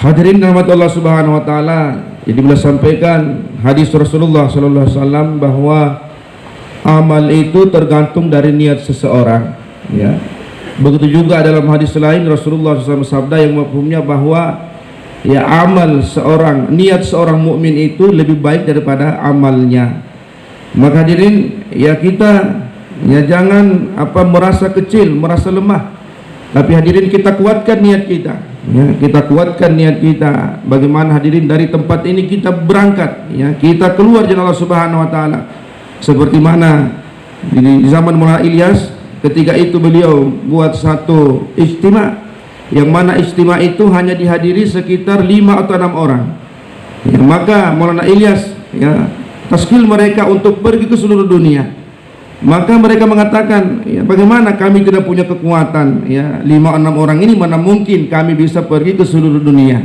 Hadirin rahmat Allah Subhanahu wa taala, jadi beliau sampaikan hadis Rasulullah sallallahu alaihi wasallam bahwa amal itu tergantung dari niat seseorang, ya. Begitu juga dalam hadis lain Rasulullah SAW sabda yang mafhumnya bahwa ya amal seorang, niat seorang mukmin itu lebih baik daripada amalnya. Maka hadirin, ya kita ya jangan merasa kecil, merasa lemah. Tapi hadirin, kita kuatkan niat kita. Ya, kita kuatkan niat kita. Bagaimana hadirin, dari tempat ini kita berangkat, ya, kita keluar jalan Allah Subhanahu wa taala. Seperti mana di zaman Maulana Ilyas, ketika itu beliau buat satu ijtima, yang mana ijtima itu hanya dihadiri sekitar 5 atau 6 orang. Ya, maka Maulana Ilyas ya taskil mereka untuk pergi ke seluruh dunia. Maka mereka mengatakan, ya, bagaimana kami tidak punya kekuatan, ya, 5-6 orang ini mana mungkin kami bisa pergi ke seluruh dunia.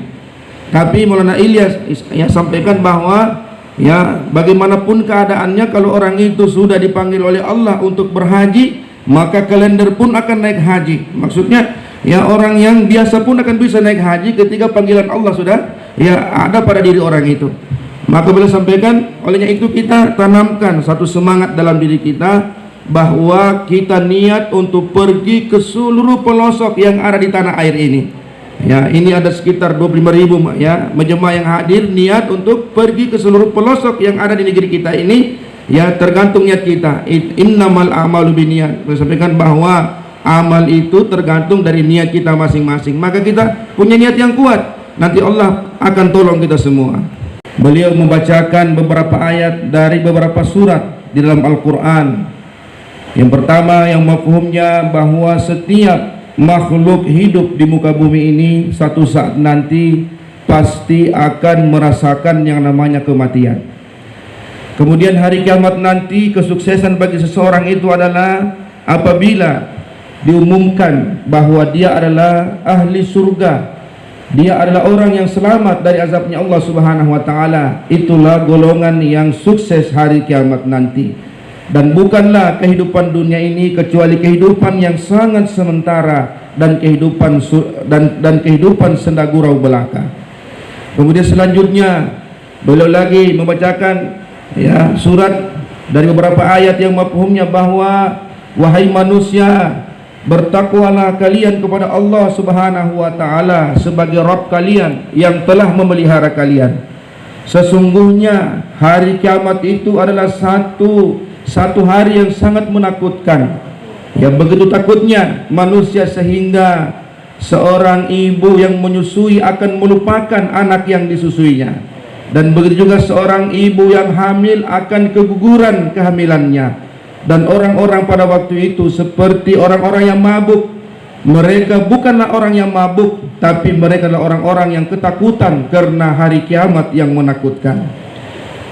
Tapi Maulana Ilyas ya sampaikan bahwa ya bagaimanapun keadaannya, kalau orang itu sudah dipanggil oleh Allah untuk berhaji, maka kalender pun akan naik haji. Maksudnya ya orang yang biasa pun akan bisa naik haji ketika panggilan Allah sudah ya ada pada diri orang itu. Maka beliau sampaikan, olehnya itu kita tanamkan satu semangat dalam diri kita bahwa kita niat untuk pergi ke seluruh pelosok yang ada di tanah air ini. Ya, ini ada sekitar 25.000 ya menjemaah yang hadir, niat untuk pergi ke seluruh pelosok yang ada di negeri kita ini. Ya, tergantung niat kita. Innamal a'malu binniyat. Beliau sampaikan bahwa amal itu tergantung dari niat kita masing-masing. Maka kita punya niat yang kuat, nanti Allah akan tolong kita semua. Beliau membacakan beberapa ayat dari beberapa surat di dalam Al-Quran. Yang pertama, yang mafhumnya bahwa setiap makhluk hidup di muka bumi ini satu saat nanti pasti akan merasakan yang namanya kematian. Kemudian hari kiamat nanti, kesuksesan bagi seseorang itu adalah apabila diumumkan bahwa dia adalah ahli surga, dia adalah orang yang selamat dari azabnya Allah Subhanahu wa taala. Itulah golongan yang sukses hari kiamat nanti. Dan bukanlah kehidupan dunia ini kecuali kehidupan yang sangat sementara dan kehidupan senda gurau belaka. Kemudian selanjutnya beliau lagi membacakan ya surat dari beberapa ayat yang mafhumnya bahwa wahai manusia, bertakwalah kalian kepada Allah Subhanahu wa taala sebagai Rabb kalian yang telah memelihara kalian. Sesungguhnya hari kiamat itu adalah satu hari yang sangat menakutkan. Ya, begitu takutnya manusia sehingga seorang ibu yang menyusui akan melupakan anak yang disusuinya. Dan begitu juga seorang ibu yang hamil akan keguguran kehamilannya. Dan orang-orang pada waktu itu seperti orang-orang yang mabuk. Mereka bukanlah orang yang mabuk, tapi mereka adalah orang-orang yang ketakutan karena hari kiamat yang menakutkan.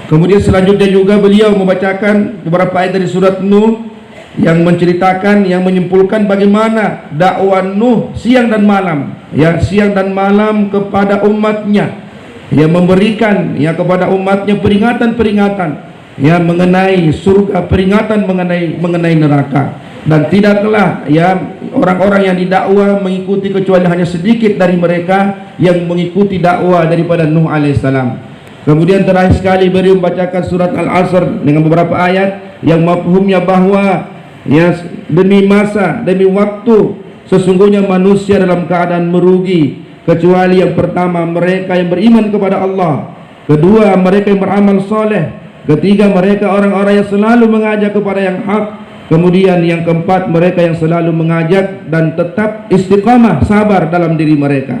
Kemudian selanjutnya juga beliau membacakan beberapa ayat dari surat Nuh yang menceritakan, yang menyimpulkan bagaimana dakwah Nuh siang dan malam, ya, siang dan malam kepada umatnya, yang memberikan ya kepada umatnya peringatan-peringatan ya mengenai surga, peringatan mengenai neraka. Dan tidaklah ya orang-orang yang didakwa mengikuti kecuali hanya sedikit dari mereka yang mengikuti dakwah daripada Nuh alaihissalam. Kemudian terakhir sekali beliau membacakan surat Al-Asr dengan beberapa ayat yang mafhumnya bahwa ya demi masa, demi waktu, sesungguhnya manusia dalam keadaan merugi kecuali yang pertama mereka yang beriman kepada Allah, kedua mereka yang beramal soleh, ketiga mereka orang-orang yang selalu mengajak kepada yang hak, kemudian yang keempat mereka yang selalu mengajak dan tetap istiqamah sabar dalam diri mereka.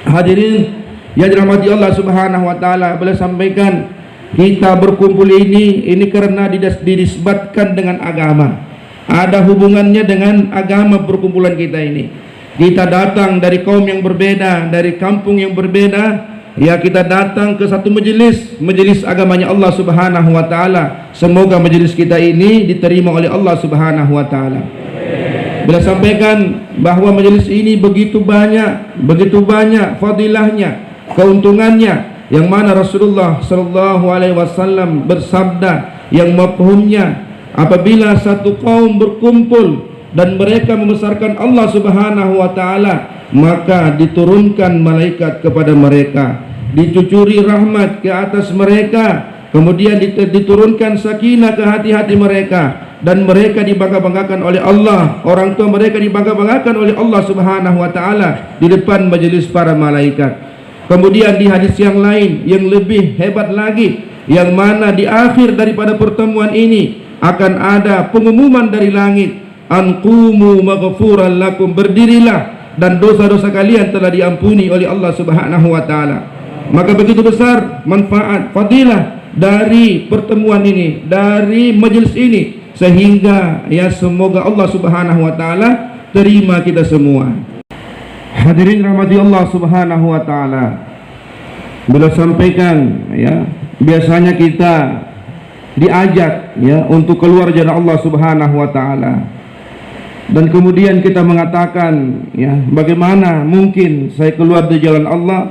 Hadirin yang dirahmati Allah Subhanahu wa taala, beliau sampaikan kita berkumpul ini karena dinisbatkan dengan agama. Ada hubungannya dengan agama perkumpulan kita ini. Kita datang dari kaum yang berbeda, dari kampung yang berbeda. Ya, kita datang ke satu majelis agamanya Allah Subhanahu wa taala. Semoga majelis kita ini diterima oleh Allah Subhanahu wa taala. Bila sampaikan bahwa majelis ini begitu banyak fadilahnya, keuntungannya, yang mana Rasulullah sallallahu alaihi wasallam bersabda yang mafhumnya apabila satu kaum berkumpul dan mereka membesarkan Allah Subhanahu wa taala, maka diturunkan malaikat kepada mereka, dicucuri rahmat ke atas mereka, kemudian diturunkan sakinah ke hati-hati mereka, dan mereka dibangga-banggakan oleh Allah. Orang tua mereka dibangga-banggakan oleh Allah Subhanahu wa taala di depan majelis para malaikat. Kemudian di hadis yang lain yang lebih hebat lagi, yang mana di akhir daripada pertemuan ini akan ada pengumuman dari langit, anqumu maghfuran lakum, berdirilah dan dosa-dosa kalian telah diampuni oleh Allah Subhanahu wa taala. Maka begitu besar manfaat fadilah dari pertemuan ini, dari majelis ini, sehingga ya semoga Allah Subhanahu wa taala terima kita semua. Hadirin rahmati Allah Subhanahu wa taala. Beliau sampaikan ya, biasanya kita diajak ya untuk keluar jalan Allah Subhanahu wa taala. Dan kemudian kita mengatakan ya, bagaimana mungkin saya keluar dari jalan Allah?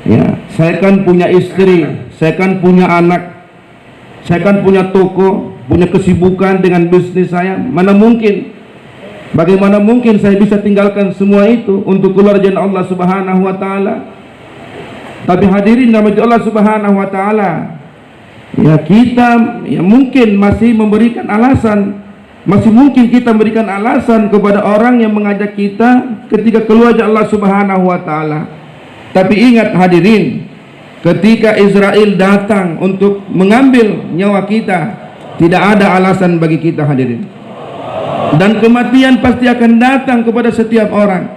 Ya, saya kan punya istri, saya kan punya anak, saya kan punya toko, punya kesibukan dengan bisnis saya. Mana mungkin? Bagaimana mungkin saya bisa tinggalkan semua itu untuk keluar jalan Allah Subhanahu wa taala? Tapi hadirin rahmati Allah Subhanahu wa taala, ya kita ya mungkin masih memberikan alasan, masih mungkin kita memberikan alasan kepada orang yang mengajak kita ketika keluar jalan Allah Subhanahu wa taala. Tapi ingat hadirin, ketika Israel datang untuk mengambil nyawa kita, tidak ada alasan bagi kita hadirin. Dan kematian pasti akan datang kepada setiap orang.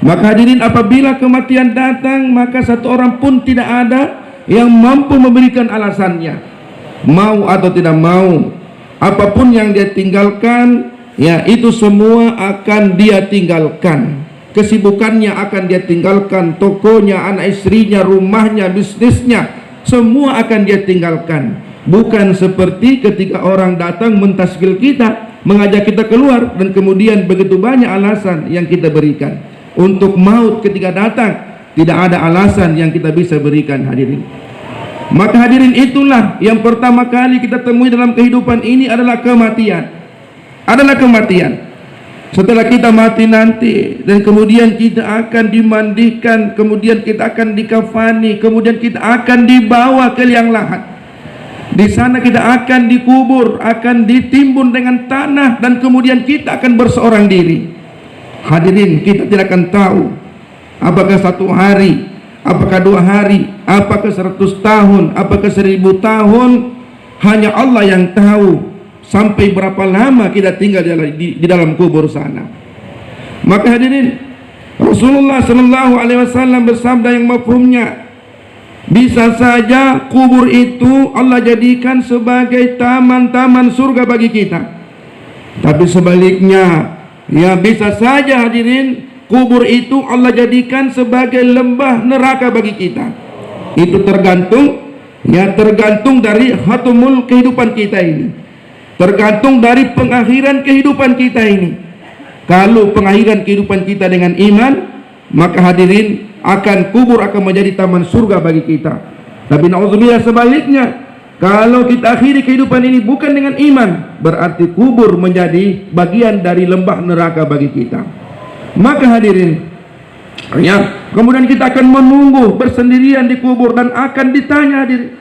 Maka hadirin, apabila kematian datang, maka satu orang pun tidak ada yang mampu memberikan alasannya, mau atau tidak mau. Apapun yang dia tinggalkan, ya itu semua akan dia tinggalkan. Kesibukannya akan dia tinggalkan, tokonya, anak istrinya, rumahnya, bisnisnya, semua akan dia tinggalkan. Bukan seperti ketika orang datang mentasgil kita, mengajak kita keluar, dan kemudian begitu banyak alasan yang kita berikan. Untuk maut ketika datang, tidak ada alasan yang kita bisa berikan hadirin. Maka hadirin, itulah yang pertama kali kita temui dalam kehidupan ini adalah kematian. Adalah kematian. Setelah kita mati nanti, dan kemudian kita akan dimandikan, kemudian kita akan dikafani, kemudian kita akan dibawa ke liang lahat. Di sana kita akan dikubur, akan ditimbun dengan tanah, dan kemudian kita akan berseorang diri. Hadirin, kita tidak akan tahu apakah 1 hari, apakah 2 hari, apakah 100 tahun, apakah 1000 tahun. Hanya Allah yang tahu sampai berapa lama kita tinggal di dalam kubur sana. Maka hadirin, Rasulullah sallallahu alaihi wasallam bersabda yang mafhumnya, bisa saja kubur itu Allah jadikan sebagai taman-taman surga bagi kita. Tapi sebaliknya, ya bisa saja hadirin, kubur itu Allah jadikan sebagai lembah neraka bagi kita. Itu tergantung, ya tergantung dari khatumul kehidupan kita ini, tergantung dari pengakhiran kehidupan kita ini. Kalau pengakhiran kehidupan kita dengan iman, maka hadirin, akan kubur akan menjadi taman surga bagi kita. Tapi na'udzubillah sebaliknya, kalau kita akhiri kehidupan ini bukan dengan iman, berarti kubur menjadi bagian dari lembah neraka bagi kita. Maka hadirin, ya, kemudian kita akan menunggu bersendirian di kubur, dan akan ditanya hadirin.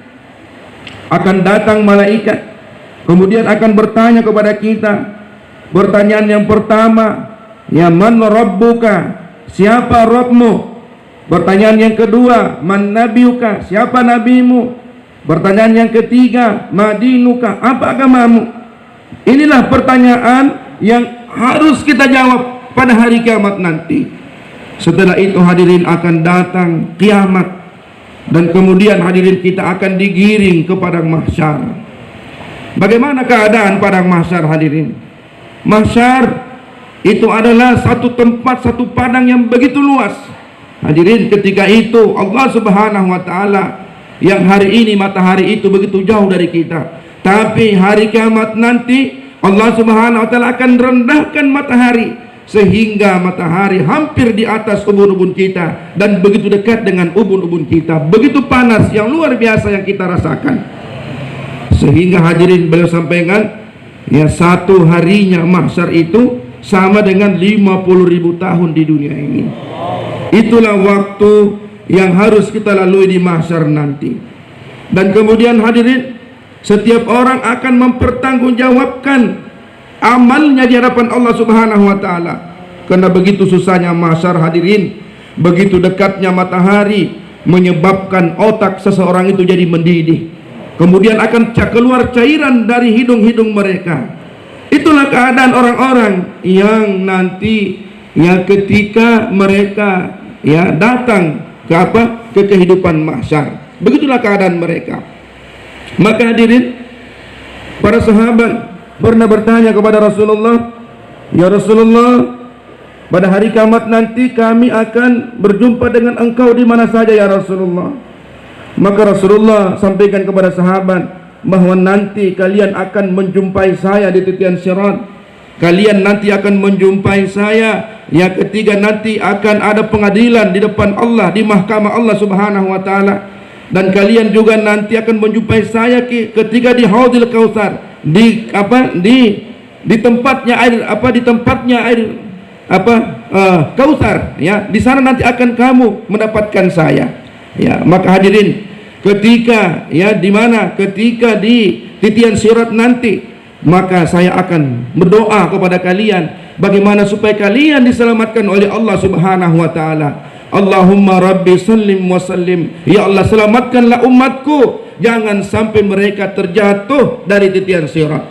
Akan datang malaikat, kemudian akan bertanya kepada kita. Pertanyaan yang pertama, ya, man rabbuka, siapa Rabbmu? Pertanyaan yang kedua, man nabiyuka, siapa nabimu? Pertanyaan yang ketiga, madinuka, apa agamamu? Inilah pertanyaan yang harus kita jawab pada hari kiamat nanti. Setelah itu hadirin, akan datang kiamat, dan kemudian hadirin, kita akan digiring ke padang mahsyar. Bagaimana keadaan padang mahsyar hadirin? Mahsyar itu adalah satu tempat, satu padang yang begitu luas. Hadirin, ketika itu Allah Subhanahu wa taala, yang hari ini matahari itu begitu jauh dari kita, tapi hari kiamat nanti Allah Subhanahu wa taala akan rendahkan matahari sehingga matahari hampir di atas ubun-ubun kita, dan begitu dekat dengan ubun-ubun kita. Begitu panas yang luar biasa yang kita rasakan. Sehingga hadirin, beliau sampaikan, Ya, satu harinya mahsyar itu sama dengan 50.000 tahun di dunia ini. Itulah waktu yang harus kita lalui di mahsyar nanti. Dan kemudian hadirin, setiap orang akan mempertanggungjawabkan amalnya di hadapan Allah Subhanahu wa taala. Karena begitu susahnya mahsyar hadirin, begitu dekatnya matahari menyebabkan otak seseorang itu jadi mendidih. Kemudian akan keluar cairan dari hidung-hidung mereka. Itulah keadaan orang-orang yang nanti ya ketika mereka ya datang ke apa? Ke kehidupan mahsyar. Begitulah keadaan mereka. Maka hadirin, para sahabat pernah bertanya kepada Rasulullah, "Ya Rasulullah, pada hari kiamat nanti kami akan berjumpa dengan engkau di mana saja ya Rasulullah?" Maka Rasulullah sampaikan kepada sahabat bahwa nanti kalian akan menjumpai saya di titian sirat. Kalian nanti akan menjumpai saya ya ketika nanti akan ada pengadilan di depan Allah, di mahkamah Allah Subhanahu wa taala. Dan kalian juga nanti akan menjumpai saya ketika di Haudil Kautsar, di tempatnya air Kautsar ya. Di sana nanti akan kamu mendapatkan saya. Ya, maka hadirin, ketika ya di mana ketika di titian sirat nanti, maka saya akan berdoa kepada kalian bagaimana supaya kalian diselamatkan oleh Allah Subhanahu wa taala. Allahumma rabbi sallim wa sallim. Ya Allah, selamatkanlah umatku, jangan sampai mereka terjatuh dari titian sirat.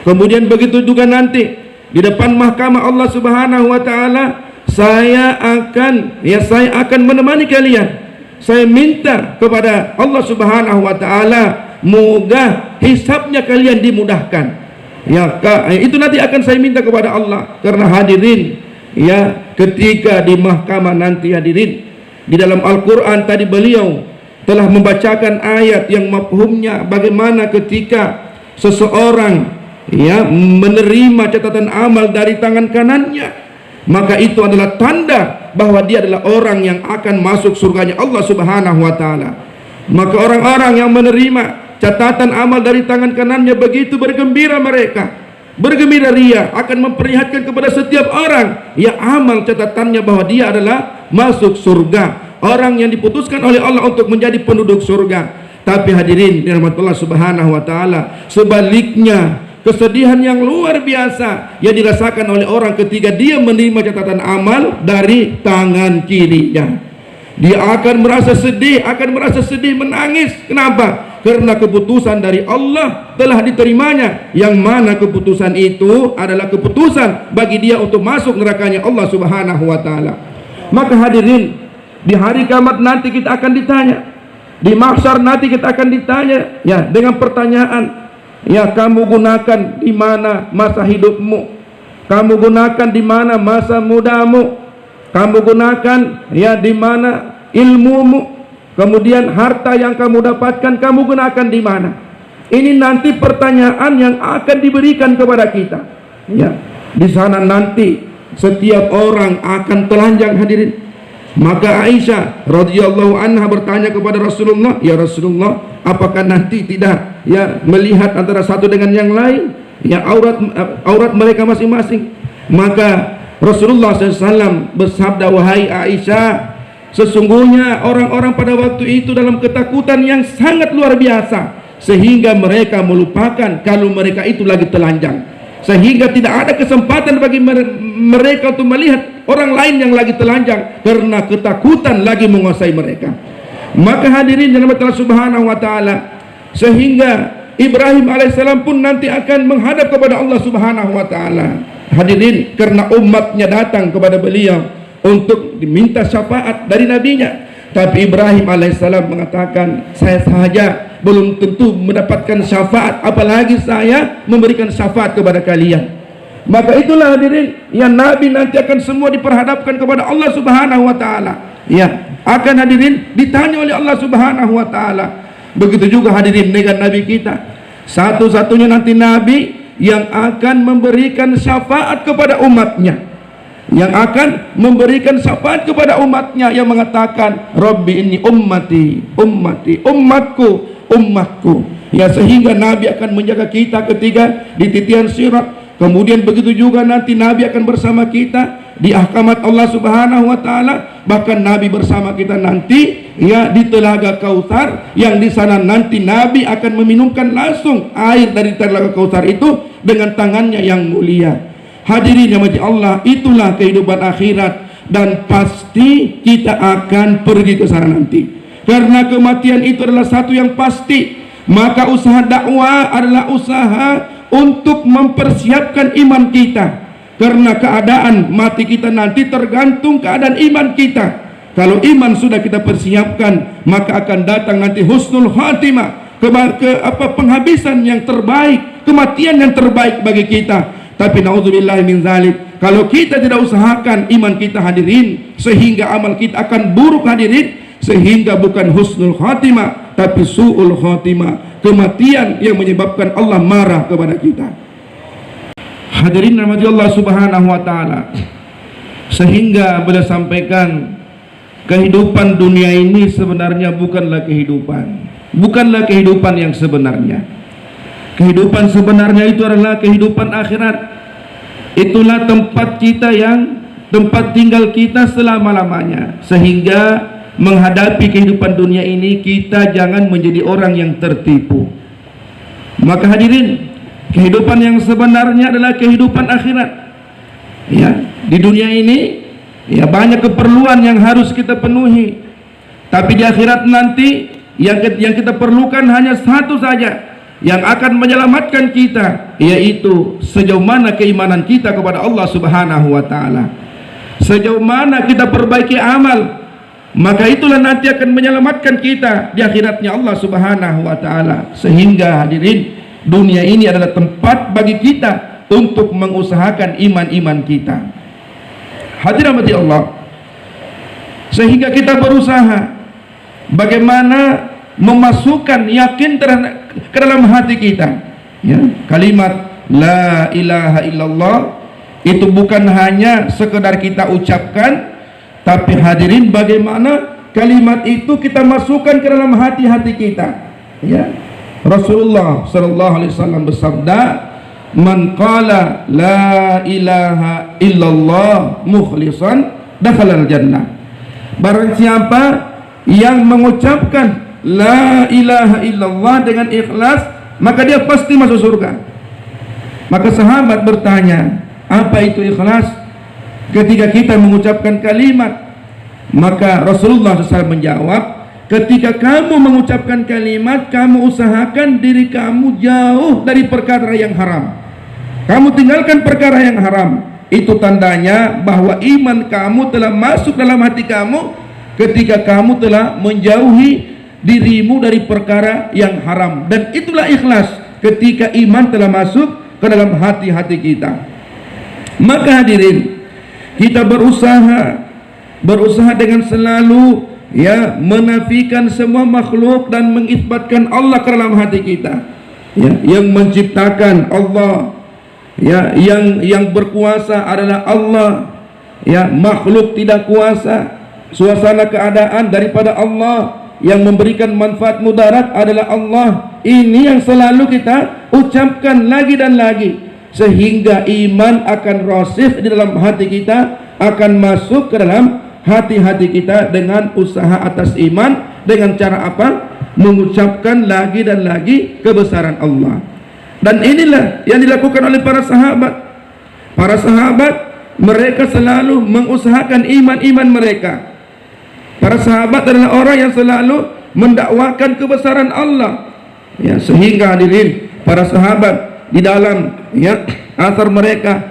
Kemudian begitu juga nanti di depan mahkamah Allah Subhanahu wa taala, saya akan menemani kalian. Saya minta kepada Allah Subhanahu wa taala, moga hisabnya kalian dimudahkan. Ya, itu nanti akan saya minta kepada Allah. Karena hadirin, ya, ketika di mahkamah nanti hadirin, di dalam Al-Qur'an tadi beliau telah membacakan ayat yang mafhumnya bagaimana ketika seseorang ya menerima catatan amal dari tangan kanannya, maka itu adalah tanda bahwa dia adalah orang yang akan masuk surganya Allah Subhanahu wa taala. Maka orang-orang yang menerima catatan amal dari tangan kanannya begitu bergembira mereka, bergembira ria, akan memperlihatkan kepada setiap orang yang amal catatannya bahwa dia adalah masuk surga, orang yang diputuskan oleh Allah untuk menjadi penduduk surga. Tapi hadirin dirahmati Subhanahu wa taala, sebaliknya kesedihan yang luar biasa yang dirasakan oleh orang ketika dia menerima catatan amal dari tangan kirinya. Dia akan merasa sedih, menangis. Kenapa? Karena keputusan dari Allah telah diterimanya, yang mana keputusan itu adalah keputusan bagi dia untuk masuk nerakanya Allah Subhanahu wa taala. Maka hadirin, di hari kiamat nanti kita akan ditanya, di mahsyar nanti kita akan ditanya ya dengan pertanyaan, ya, kamu gunakan di mana masa hidupmu? Kamu gunakan di mana masa mudamu? Kamu gunakan ya di mana ilmumu? Kemudian harta yang kamu dapatkan kamu gunakan di mana? Ini nanti pertanyaan yang akan diberikan kepada kita. Ya, di sana nanti setiap orang akan telanjang hadirin. Maka Aisyah radhiyallahu anha bertanya kepada Rasulullah, "Ya Rasulullah, apakah nanti tidak ya melihat antara satu dengan yang lain, ya aurat mereka masing-masing?" Maka Rasulullah SAW bersabda, "Wahai Aisyah, sesungguhnya orang-orang pada waktu itu dalam ketakutan yang sangat luar biasa, sehingga mereka melupakan kalau mereka itu lagi telanjang, sehingga tidak ada kesempatan bagi mereka untuk melihat orang lain yang lagi telanjang karena ketakutan lagi menguasai mereka." Maka hadirin yang dirahmati Allah Subhanahu wa taala, sehingga Ibrahim alaihissalam pun nanti akan menghadap kepada Allah Subhanahu wa taala. Hadirin, karena umatnya datang kepada beliau untuk diminta syafaat dari nabinya. Tapi Ibrahim alaihissalam mengatakan, "Saya saja belum tentu mendapatkan syafaat, apalagi saya memberikan syafaat kepada kalian." Maka itulah hadirin, yang nabi nanti akan semua diperhadapkan kepada Allah Subhanahu wa taala. Ya, akan hadirin ditanya oleh Allah Subhanahu wa taala. Begitu juga hadirin dengan nabi kita. Satu-satunya nanti nabi yang akan memberikan syafaat kepada umatnya, yang akan memberikan syafaat kepada umatnya, yang mengatakan, "Rabbi inni ummati, ummati, ummatku, ummatku." Ya, sehingga Nabi akan menjaga kita ketika di titian sirat. Kemudian begitu juga nanti Nabi akan bersama kita di ahkamat Allah Subhanahu wa taala. Bahkan Nabi bersama kita nanti ya di Telaga Kautsar, yang di sana nanti Nabi akan meminumkan langsung air dari Telaga Kautsar itu dengan tangannya yang mulia. Hadirin yang mati Allah, itulah kehidupan akhirat, dan pasti kita akan pergi ke sana nanti. Karena kematian itu adalah satu yang pasti, maka usaha dakwah adalah usaha untuk mempersiapkan iman kita. Karena keadaan mati kita nanti tergantung keadaan iman kita. Kalau iman sudah kita persiapkan, maka akan datang nanti husnul khatimah, penghabisan yang terbaik, kematian yang terbaik bagi kita. Tapi naudzubillah min zalik, kalau kita tidak usahakan iman kita hadirin, sehingga amal kita akan buruk hadirin, sehingga bukan husnul khatimah tapi su'ul khatimah, kematian yang menyebabkan Allah marah kepada kita. Hadirin rahmati Allah Subhanahu wa taala. Sehingga beliau sampaikan, kehidupan dunia ini sebenarnya bukanlah kehidupan yang sebenarnya. Kehidupan sebenarnya itu adalah kehidupan akhirat. Itulah tempat tinggal kita selama-lamanya. Sehingga menghadapi kehidupan dunia ini, kita jangan menjadi orang yang tertipu. Maka hadirin, kehidupan yang sebenarnya adalah kehidupan akhirat. Ya, di dunia ini ya banyak keperluan yang harus kita penuhi. Tapi di akhirat nanti yang kita perlukan hanya satu saja yang akan menyelamatkan kita, yaitu sejauh mana keimanan kita kepada Allah Subhanahu wa taala. Sejauh mana kita perbaiki amal, maka itulah nanti akan menyelamatkan kita di akhiratnya Allah Subhanahu wa taala. Sehingga hadirin, dunia ini adalah tempat bagi kita untuk mengusahakan iman-iman kita. Hadirin mati Allah, sehingga kita berusaha bagaimana memasukkan yakin ke dalam hati kita. Ya, kalimat la ilaha illallah itu bukan hanya sekedar kita ucapkan, tapi hadirin, bagaimana kalimat itu kita masukkan ke dalam hati-hati kita. Ya, Rasulullah sallallahu alaihi wasallam bersabda, "Man qala la ilaha illallah mukhlishan dakhalal jannah." Barang siapa yang mengucapkan la ilaha illallah dengan ikhlas, maka dia pasti masuk surga. Maka sahabat bertanya, apa itu ikhlas? Ketika kita mengucapkan kalimat, maka Rasulullah SAW menjawab, ketika kamu mengucapkan kalimat, kamu usahakan diri kamu jauh dari perkara yang haram. Kamu tinggalkan perkara yang haram. Itu tandanya bahwa iman kamu telah masuk dalam hati kamu ketika kamu telah menjauhi dirimu dari perkara yang haram. Dan itulah ikhlas, ketika iman telah masuk ke dalam hati-hati kita. Maka hadirin, kita berusaha dengan selalu ya menafikan semua makhluk dan mengisbatkan Allah ke dalam hati kita. Ya, yang menciptakan Allah, ya, yang berkuasa adalah Allah. Ya, makhluk tidak kuasa. Suasana keadaan daripada Allah, yang memberikan manfaat mudarat adalah Allah. Ini yang selalu kita ucapkan lagi dan lagi, sehingga iman akan rasih di dalam hati kita, akan masuk ke dalam hati-hati kita dengan usaha atas iman. Dengan cara apa? Mengucapkan lagi dan lagi kebesaran Allah. Dan inilah yang dilakukan oleh para sahabat. Para sahabat, mereka selalu mengusahakan iman-iman mereka. Para sahabat adalah orang yang selalu mendakwakan kebesaran Allah. Ya, sehingga hadirin, para sahabat di dalam ya asar mereka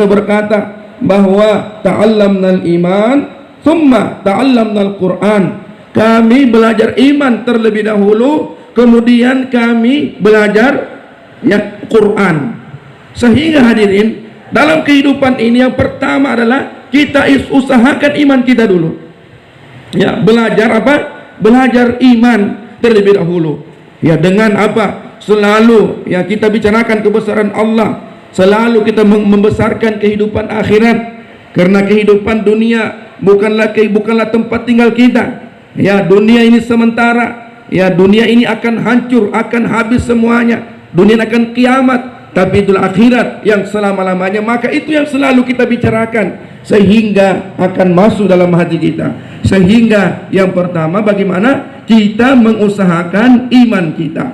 berkata bahwa ta'allamnal iman thumma ta'allamnal Qur'an. Kami belajar iman terlebih dahulu, kemudian kami belajar ya Quran. Sehingga hadirin, dalam kehidupan ini yang pertama adalah kita usahakan iman kita dulu. Ya, belajar apa? Belajar iman terlebih dahulu. Ya, dengan apa? Selalu ya kita bicarakan kebesaran Allah. Selalu kita membesarkan kehidupan akhirat. Karena kehidupan dunia bukanlah tempat tinggal kita. Ya, dunia ini sementara. ya dunia ini akan hancur, akan habis semuanya, dunia akan kiamat, tapi itulah akhirat yang selama-lamanya. Maka itu yang selalu kita bicarakan, sehingga akan masuk dalam hati kita. Sehingga yang pertama, bagaimana kita mengusahakan iman kita.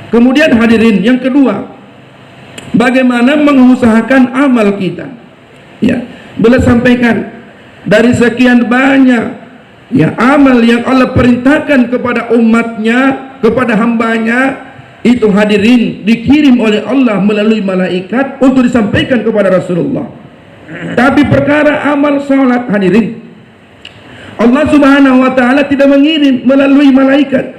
Kemudian hadirin, yang kedua, bagaimana mengusahakan amal kita. Ya, boleh sampaikan dari sekian banyak ya amal yang Allah perintahkan kepada umatnya, kepada hambanya, itu hadirin dikirim oleh Allah melalui malaikat untuk disampaikan kepada Rasulullah. Tapi perkara amal salat, hadirin, Allah Subhanahu wa taala tidak mengirim melalui malaikat,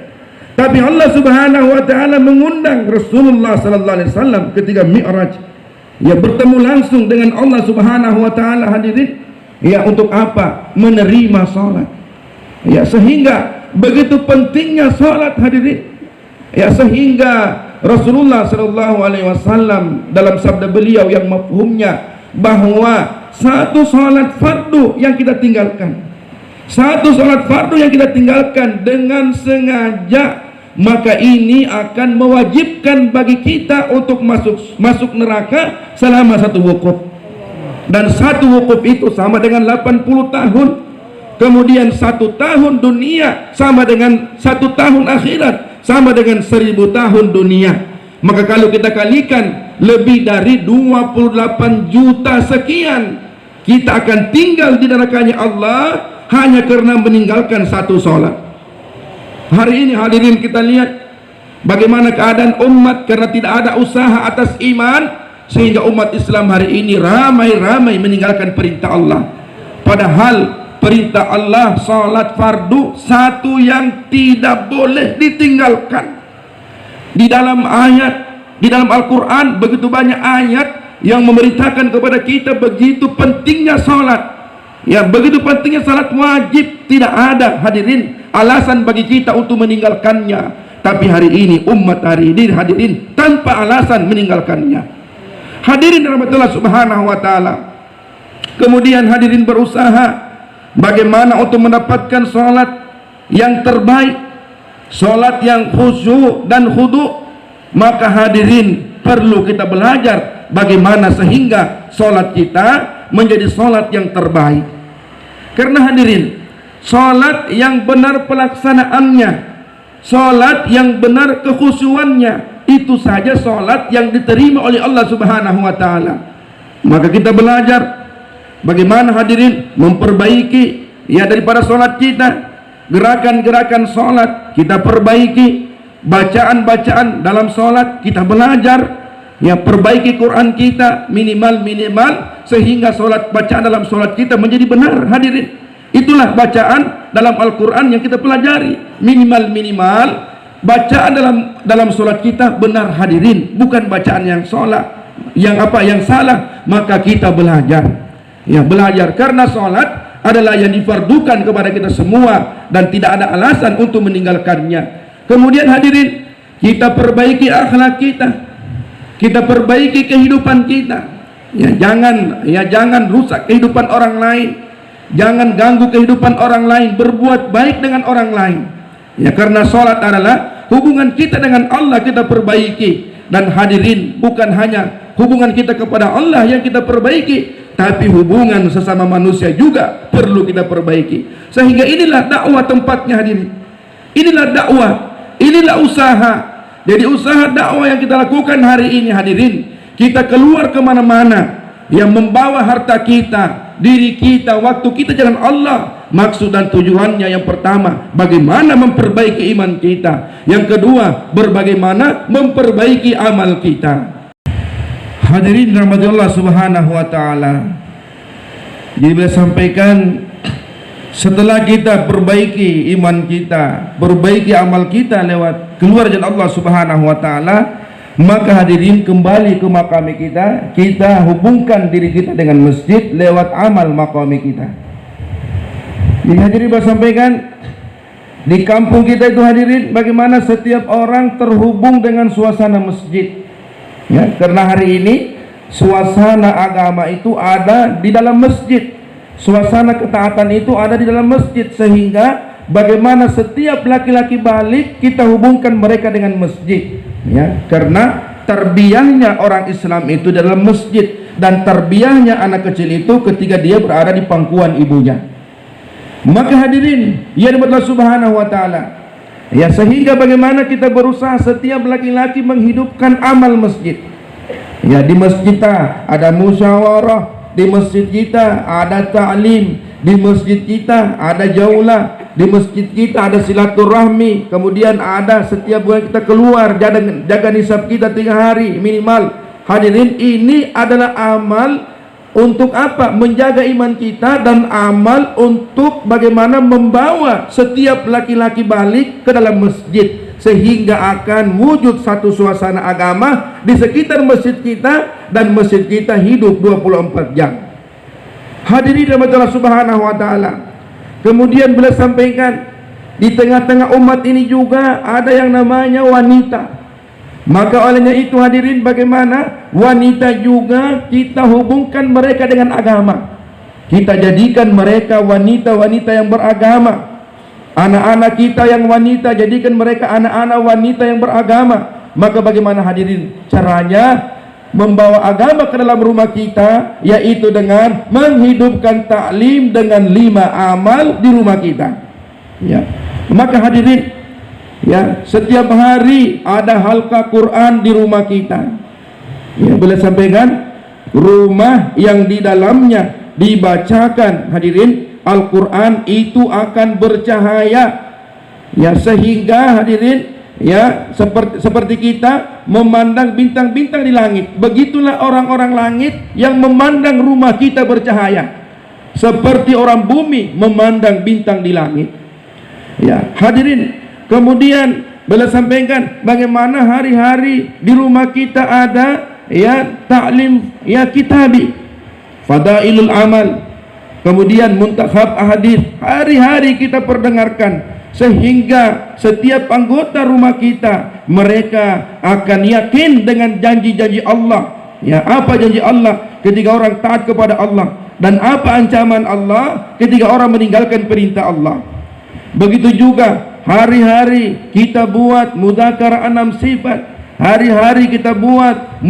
tapi Allah Subhanahu wa taala mengundang Rasulullah sallallahu alaihi wasallam ketika Mi'raj, ya bertemu langsung dengan Allah Subhanahu wa taala, hadirin, ya untuk apa? Menerima salat. Ya, sehingga begitu pentingnya salat, hadirin. Ya, sehingga Rasulullah sallallahu alaihi wasallam dalam sabda beliau yang mafhumnya bahwa satu salat fardu yang kita tinggalkan, satu salat fardu yang kita tinggalkan dengan sengaja, maka ini akan mewajibkan bagi kita untuk masuk neraka selama satu wukuf. Dan satu wukuf itu sama dengan 80 tahun. Kemudian 1 tahun dunia sama dengan 1 tahun akhirat, sama dengan 1000 tahun dunia. Maka kalau kita kalikan lebih dari 28 juta sekian, kita akan tinggal di nerakanya Allah hanya karena meninggalkan satu sholat. Hari ini hadirin kita lihat bagaimana keadaan umat karena tidak ada usaha atas iman, sehingga umat Islam hari ini ramai-ramai meninggalkan perintah Allah. Padahal perintah Allah salat fardu satu yang tidak boleh ditinggalkan. Di dalam ayat, di dalam Al-Quran begitu banyak ayat yang memerintahkan kepada kita begitu pentingnya salat. Ya, begitu pentingnya salat wajib, tidak ada hadirin alasan bagi kita untuk meninggalkannya. Tapi hari ini umat hari ini hadirin tanpa alasan meninggalkannya. Hadirin rahmatullah subhanahu wa ta'ala. Kemudian hadirin berusaha bagaimana untuk mendapatkan salat yang terbaik, salat yang khusyuk dan khudu. Maka hadirin perlu kita belajar bagaimana sehingga salat kita menjadi salat yang terbaik. Karena hadirin, salat yang benar pelaksanaannya, salat yang benar kekhusyuannya, itu saja salat yang diterima oleh Allah Subhanahu wa taala. Maka kita belajar bagaimana hadirin memperbaiki ya daripada salat kita, gerakan-gerakan salat kita perbaiki, bacaan-bacaan dalam salat kita belajar, ya perbaiki Quran kita minimal sehingga salat bacaan dalam salat kita menjadi benar. Hadirin, itulah bacaan dalam Al-Quran yang kita pelajari, minimal bacaan dalam salat kita benar hadirin, bukan bacaan yang yang salah. Maka kita belajar, ya belajar, karena salat adalah yang difardukan kepada kita semua dan tidak ada alasan untuk meninggalkannya. Kemudian hadirin, kita perbaiki akhlak kita perbaiki kehidupan kita. Ya jangan rusak kehidupan orang lain, jangan ganggu kehidupan orang lain, berbuat baik dengan orang lain. Ya, karena salat adalah hubungan kita dengan Allah kita perbaiki. Dan hadirin, bukan hanya hubungan kita kepada Allah yang kita perbaiki, tapi hubungan sesama manusia juga perlu kita perbaiki. Sehingga inilah dakwah tempatnya hadirin. Inilah dakwah, inilah usaha. Jadi usaha dakwah yang kita lakukan hari ini hadirin, kita keluar kemana-mana yang membawa harta kita, diri kita, waktu kita jalan Allah. Maksud dan tujuannya yang pertama, bagaimana memperbaiki iman kita. Yang kedua, bagaimana memperbaiki amal kita. Hadirin rahmatullah subhanahu wa ta'ala. Jadi beliau sampaikan, setelah kita perbaiki iman kita, perbaiki amal kita lewat keluar jalan Allah Subhanahu wa taala, maka hadirin kembali ke makami kita hubungkan diri kita dengan masjid lewat amal makami kita. Jadi hadirin saya sampaikan, di kampung kita itu hadirin, bagaimana setiap orang terhubung dengan suasana masjid. Ya, karena hari ini suasana agama itu ada di dalam masjid. Suasana ketaatan itu ada di dalam masjid, sehingga bagaimana setiap laki-laki balik kita hubungkan mereka dengan masjid, ya, karena tarbiyahnya orang Islam itu dalam masjid, dan tarbiyahnya anak kecil itu ketika dia berada di pangkuan ibunya. Maka hadirin yang Allah Subhanahu wa taala, ya, sehingga bagaimana kita berusaha setiap laki-laki menghidupkan amal masjid. Ya, di masjid kita ada musyawarah, di masjid kita ada ta'lim, di masjid kita ada jaulah, di masjid kita ada silaturahmi, kemudian ada setiap bulan kita keluar jaga nisab kita 3 hari minimal. Hadirin, ini adalah amal untuk apa? Menjaga iman kita, dan amal untuk bagaimana membawa setiap laki-laki balik ke dalam masjid, sehingga akan wujud satu suasana agama di sekitar masjid kita, dan masjid kita hidup 24 jam. Hadirin Allah Subhanahu wa taala. Kemudian beliau sampaikan, di tengah-tengah umat ini juga ada yang namanya wanita. Maka olehnya itu hadirin, bagaimana wanita juga kita hubungkan mereka dengan agama. Kita jadikan mereka wanita-wanita yang beragama. Anak-anak kita yang wanita, jadikan mereka anak-anak wanita yang beragama. Maka bagaimana hadirin caranya membawa agama ke dalam rumah kita, yaitu dengan menghidupkan taklim dengan 5 amal di rumah kita, ya. Maka hadirin, ya, setiap hari ada halqa Quran di rumah kita, ya. Boleh sampaikan, rumah yang di dalamnya dibacakan hadirin Al-Quran itu akan bercahaya, ya, sehingga hadirin, ya, seperti kita memandang bintang-bintang di langit, begitulah orang-orang langit yang memandang rumah kita bercahaya, seperti orang bumi memandang bintang di langit, ya. Hadirin, kemudian beliau sampaikan bagaimana hari-hari di rumah kita ada, ya, taklim, ya, kitabi, fadailul amal, kemudian muntakhab ahadits, hari-hari kita perdengarkan, sehingga setiap anggota rumah kita mereka akan yakin dengan janji-janji Allah, ya. Apa janji Allah ketika orang taat kepada Allah, dan apa ancaman Allah ketika orang meninggalkan perintah Allah. Begitu juga hari-hari kita buat mudzakarah 6 sifat, hari-hari kita buat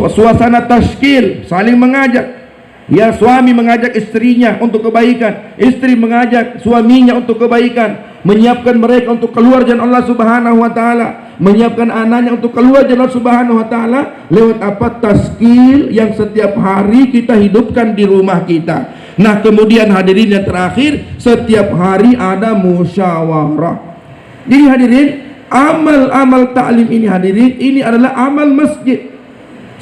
suasana tashkil, saling mengajak, ya, suami mengajak istrinya untuk kebaikan, istri mengajak suaminya untuk kebaikan, menyiapkan mereka untuk keluar jalan Allah Subhanahu wa taala, menyiapkan anaknya untuk keluar jalan Allah Subhanahu wa taala lewat apa? Tashkil yang setiap hari kita hidupkan di rumah kita. Nah, kemudian hadirin yang terakhir, setiap hari ada musyawarah. Jadi hadirin, amal-amal ta'lim ini hadirin, ini adalah amal masjid.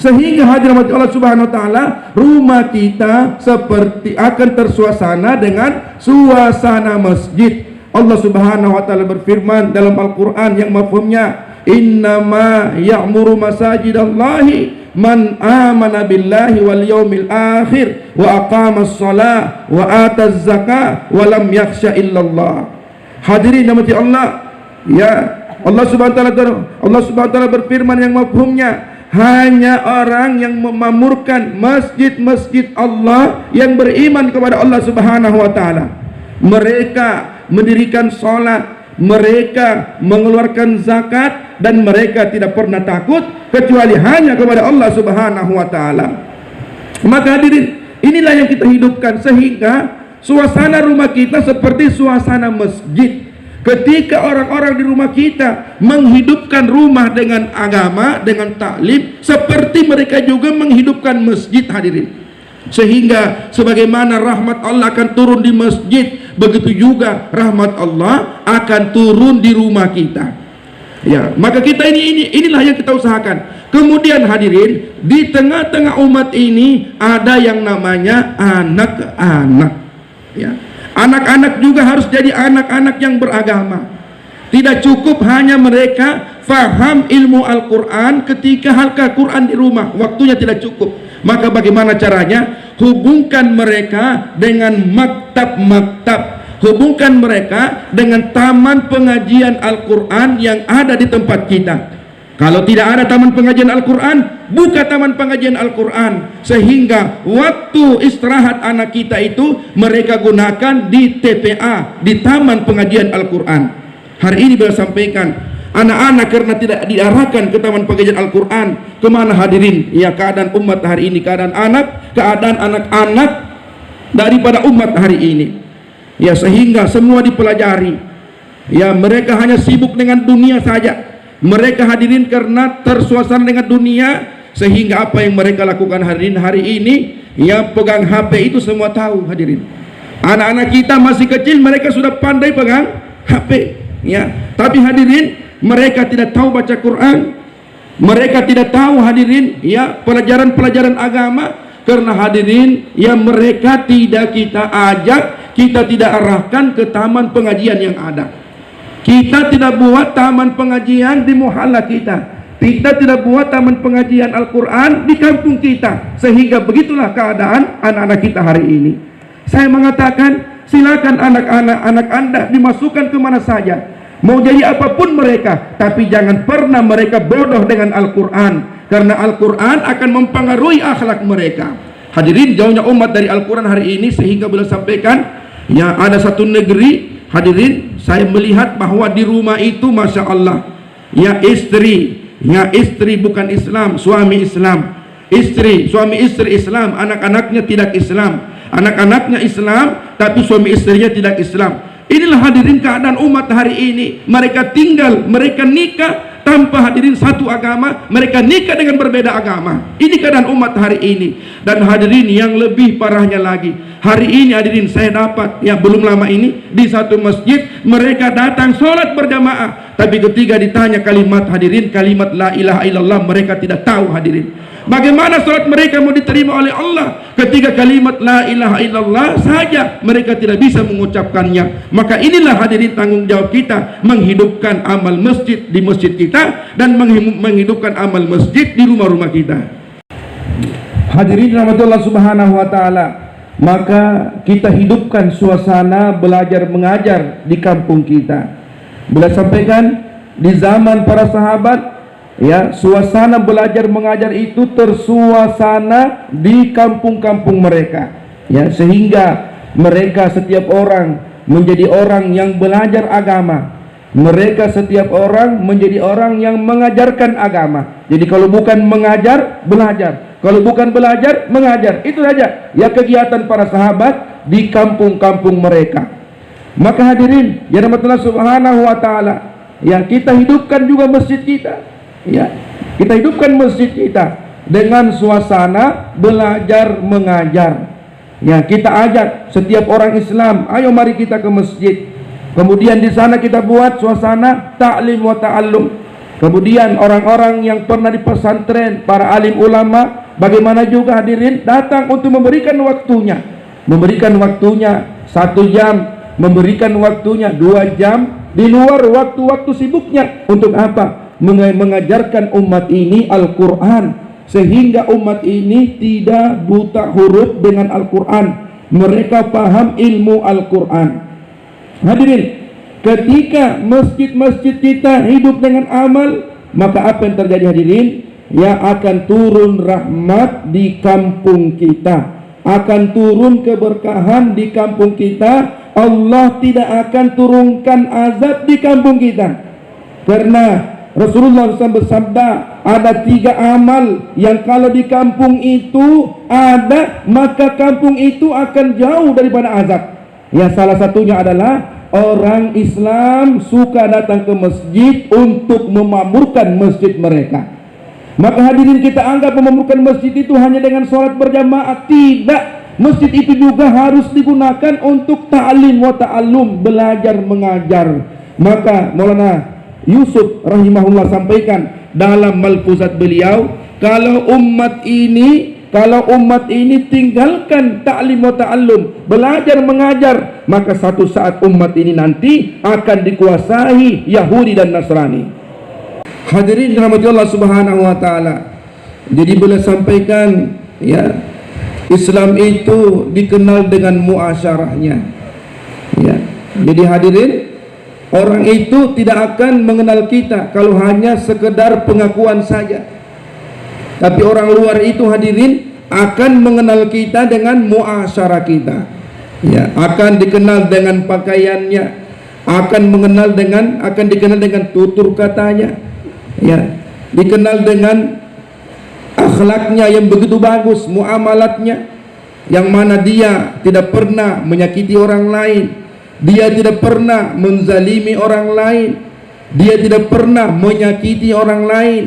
Sehingga hadirin Allah Subhanahu wa taala, rumah kita seperti akan tersuasana dengan suasana masjid. Allah Subhanahu wa taala berfirman dalam Al-Qur'an yang mafhumnya, innama ya'muru masajidallahi man amana billahi wal yawmil akhir wa aqamas shalah wa ataz zakah wa lam yakhsha illallah. Hadirin rahmati Allah, ya, Allah Subhanahu wa taala berfirman yang mafhumnya, hanya orang yang memamurkan masjid-masjid Allah yang beriman kepada Allah Subhanahu wa taala, mereka mendirikan sholat, mereka mengeluarkan zakat, dan mereka tidak pernah takut kecuali hanya kepada Allah Subhanahu wa taala. Maka hadirin, inilah yang kita hidupkan sehingga suasana rumah kita seperti suasana masjid. Ketika orang-orang di rumah kita menghidupkan rumah dengan agama, dengan taklim, seperti mereka juga menghidupkan masjid hadirin. Sehingga sebagaimana rahmat Allah akan turun di masjid, begitu juga rahmat Allah akan turun di rumah kita. Ya, maka kita inilah yang kita usahakan. Kemudian hadirin, di tengah-tengah umat ini ada yang namanya anak-anak. Ya. Anak-anak juga harus jadi anak-anak yang beragama. Tidak cukup hanya mereka faham ilmu Al-Quran ketika halqa Quran di rumah, waktunya tidak cukup. Maka bagaimana caranya? Hubungkan mereka dengan maktab-maktab, hubungkan mereka dengan taman pengajian Al-Quran yang ada di tempat kita. Kalau tidak ada taman pengajian Al-Quran, buka taman pengajian Al-Quran, sehingga waktu istirahat anak kita itu mereka gunakan di TPA, di taman pengajian Al-Quran. Hari ini beliau sampaikan, anak-anak karena tidak diarahkan ke taman pengajian Al-Quran, kemana hadirin? Ya, keadaan umat hari ini, keadaan anak-anak daripada umat hari ini. Ya, sehingga semua dipelajari. Ya, mereka hanya sibuk dengan dunia saja. Mereka hadirin karena tersuasana dengan dunia, sehingga apa yang mereka lakukan hari ini, yang pegang HP itu semua tahu hadirin. Anak-anak kita masih kecil, mereka sudah pandai pegang HP. Ya, tapi hadirin, mereka tidak tahu baca Quran, mereka tidak tahu hadirin, ya, pelajaran-pelajaran agama, karena hadirin, ya, mereka tidak kita ajak, kita tidak arahkan ke taman pengajian yang ada. Kita tidak buat taman pengajian di muhalla kita, kita tidak buat taman pengajian Al-Quran di kampung kita, sehingga begitulah keadaan anak-anak kita hari ini. Saya mengatakan, silakan anak-anak Anda dimasukkan kemana saja, mau jadi apapun mereka, tapi jangan pernah mereka bodoh dengan Al-Quran, karena Al-Quran akan mempengaruhi akhlak mereka. Hadirin, jauhnya umat dari Al-Quran hari ini, sehingga beliau sampaikan, ya, ada satu negeri, hadirin, saya melihat bahwa di rumah itu Masya Allah, ya istri bukan Islam, suami Islam, suami istri Islam, anak-anaknya tidak Islam, anak-anaknya Islam tapi suami istrinya tidak Islam. Inilah hadirin keadaan umat hari ini. Mereka tinggal, mereka nikah tanpa hadirin satu agama, mereka nikah dengan berbeda agama. Ini keadaan umat hari ini. Dan hadirin, yang lebih parahnya lagi, hari ini hadirin saya dapat, ya, belum lama ini di satu masjid mereka datang sholat berjamaah, tapi ketika ditanya kalimat hadirin, kalimat la ilaha illallah, mereka tidak tahu hadirin. Bagaimana sholat mereka mau diterima oleh Allah ketika kalimat la ilaha illallah saja mereka tidak bisa mengucapkannya? Maka inilah hadirin tanggung jawab kita, menghidupkan amal masjid di masjid kita dan menghidupkan amal masjid di rumah-rumah kita. Hadirin rahmatullah subhanahu wa ta'ala, maka kita hidupkan suasana belajar mengajar di kampung kita. Bila sampaikan di zaman para sahabat, ya, suasana belajar mengajar itu tersuasana di kampung-kampung mereka, ya, sehingga mereka setiap orang menjadi orang yang belajar agama. Mereka setiap orang menjadi orang yang mengajarkan agama. Jadi kalau bukan mengajar, belajar. Kalau bukan belajar, mengajar. Itu saja ya kegiatan para sahabat di kampung-kampung mereka. Maka hadirin ya rahmatullah subhanahu wa ta'ala, ya, kita hidupkan juga masjid kita. Ya, kita hidupkan masjid kita dengan suasana belajar mengajar. Ya, kita ajak setiap orang Islam, ayo mari kita ke masjid. Kemudian di sana kita buat suasana ta'lim wa ta'allum. Kemudian orang-orang yang pernah di pesantren, para alim ulama, bagaimana juga hadirin datang untuk memberikan waktunya. Memberikan waktunya 1 jam, memberikan waktunya 2 jam di luar waktu-waktu sibuknya. Untuk apa? Mengajarkan umat ini Al-Quran, sehingga umat ini tidak buta huruf dengan Al-Quran. Mereka paham ilmu Al-Quran. Hadirin, ketika masjid-masjid kita hidup dengan amal, maka apa yang terjadi hadirin? Ya, akan turun rahmat di kampung kita, akan turun keberkahan di kampung kita. Allah tidak akan turunkan azab di kampung kita, karena Rasulullah SAW bersabda, ada 3 amal yang kalau di kampung itu ada, maka kampung itu akan jauh daripada azab. Ya, salah satunya adalah orang Islam suka datang ke masjid untuk memakmurkan masjid mereka. Maka hadirin, kita anggap memakmurkan masjid itu hanya dengan sholat berjamaah. Tidak, masjid itu juga harus digunakan untuk ta'lim wa ta'allum, belajar mengajar. Maka Maulana Yusuf rahimahullah sampaikan dalam malfuzat beliau, kalau umat ini tinggalkan ta'lim wa ta'allum, belajar mengajar, maka satu saat umat ini nanti akan dikuasai Yahudi dan Nasrani. Hadirin rahmatullah subhanahu wa ta'ala, jadi boleh sampaikan, ya, Islam itu dikenal dengan muasyarahnya. Ya, jadi hadirin, Orang itu tidak akan mengenal kita kalau hanya sekedar pengakuan saja. Tapi orang luar itu hadirin akan mengenal kita dengan muasyarah kita. Ya, akan dikenal dengan pakaiannya, akan dikenal dengan tutur katanya. Ya, dikenal dengan akhlaknya yang begitu bagus, muamalatnya, yang mana dia tidak pernah menyakiti orang lain, dia tidak pernah menzalimi orang lain, dia tidak pernah menyakiti orang lain,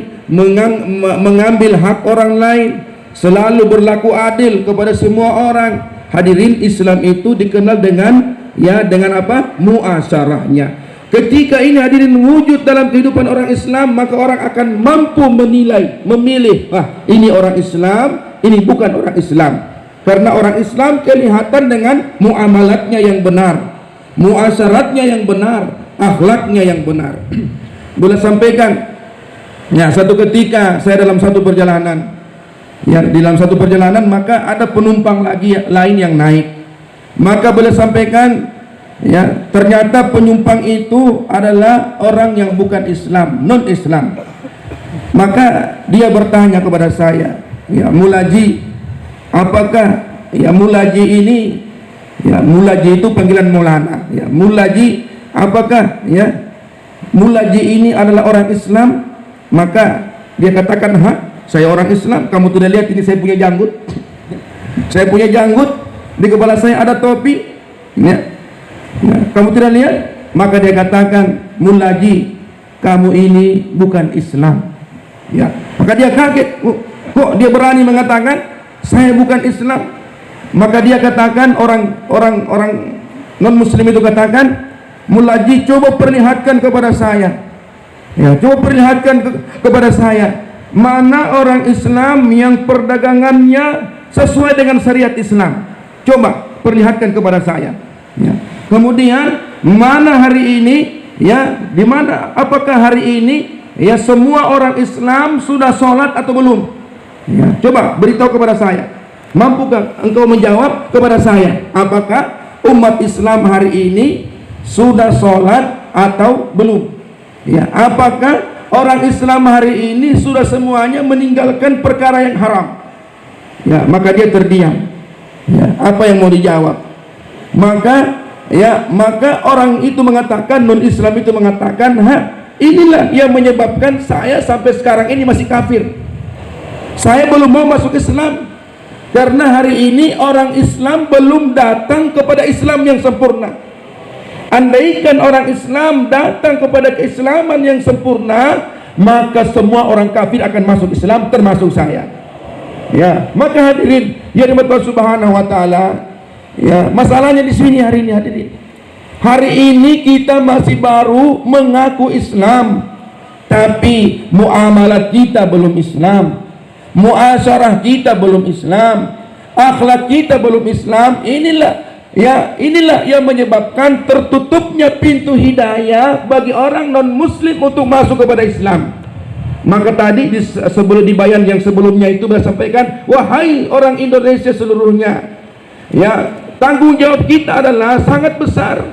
mengambil hak orang lain, selalu berlaku adil kepada semua orang. Hadirin, Islam itu dikenal dengan apa? Muasyarahnya. Ketika ini hadirin wujud dalam kehidupan orang Islam, maka orang akan mampu menilai, memilih, ini orang Islam, ini bukan orang Islam. Karena orang Islam kelihatan dengan muamalatnya yang benar, muasyaratnya yang benar, akhlaknya yang benar. Boleh sampaikan, ya, satu ketika saya dalam satu perjalanan, maka ada penumpang lain yang naik. Maka boleh sampaikan, ya, ternyata penumpang itu adalah orang yang bukan Islam, non Islam. Maka dia bertanya kepada saya, ya Mulaji, apakah Mulaji ini, Mulaji itu panggilan Maulana, Mulaji, apakah Mulaji ini adalah orang Islam? Maka dia katakan, saya orang Islam. Kamu tidak lihat ini saya punya janggut? Saya punya janggut, di kepala saya ada topi, kamu tidak lihat? Maka dia katakan, Mulaji, kamu ini bukan Islam. Ya, maka dia kaget, kok dia berani mengatakan saya bukan Islam? Maka dia katakan, orang non Muslim itu katakan, Mulaji, coba perlihatkan kepada saya, coba perlihatkan kepada saya mana orang Islam yang perdagangannya sesuai dengan syariat Islam. Coba perlihatkan kepada saya. Kemudian mana hari ini, di mana, apakah hari ini semua orang Islam sudah sholat atau belum? Coba beritahu kepada saya. Mampukah engkau menjawab kepada saya, apakah umat Islam hari ini sudah sholat atau belum? Apakah orang Islam hari ini sudah semuanya meninggalkan perkara yang haram? Maka dia terdiam. Apa yang mau dijawab? Maka orang itu mengatakan, non Islam itu mengatakan, inilah yang menyebabkan saya sampai sekarang ini masih kafir. Saya belum mau masuk Islam karena hari ini orang Islam belum datang kepada Islam yang sempurna. Andaikan orang Islam datang kepada keislaman yang sempurna, maka semua orang kafir akan masuk Islam, termasuk saya. Maka hadirin yang dimurkai Allah Subhanahu wa taala, masalahnya di sini hari ini hadirin. Hari ini kita masih baru mengaku Islam, tapi muamalat kita belum Islam, muasyarah kita belum Islam, akhlak kita belum Islam. Inilah yang menyebabkan tertutupnya pintu hidayah bagi orang non Muslim untuk masuk kepada Islam. Maka tadi sebelum di bayan yang sebelumnya itu sudah sampaikan, wahai orang Indonesia seluruhnya, tanggung jawab kita adalah sangat besar.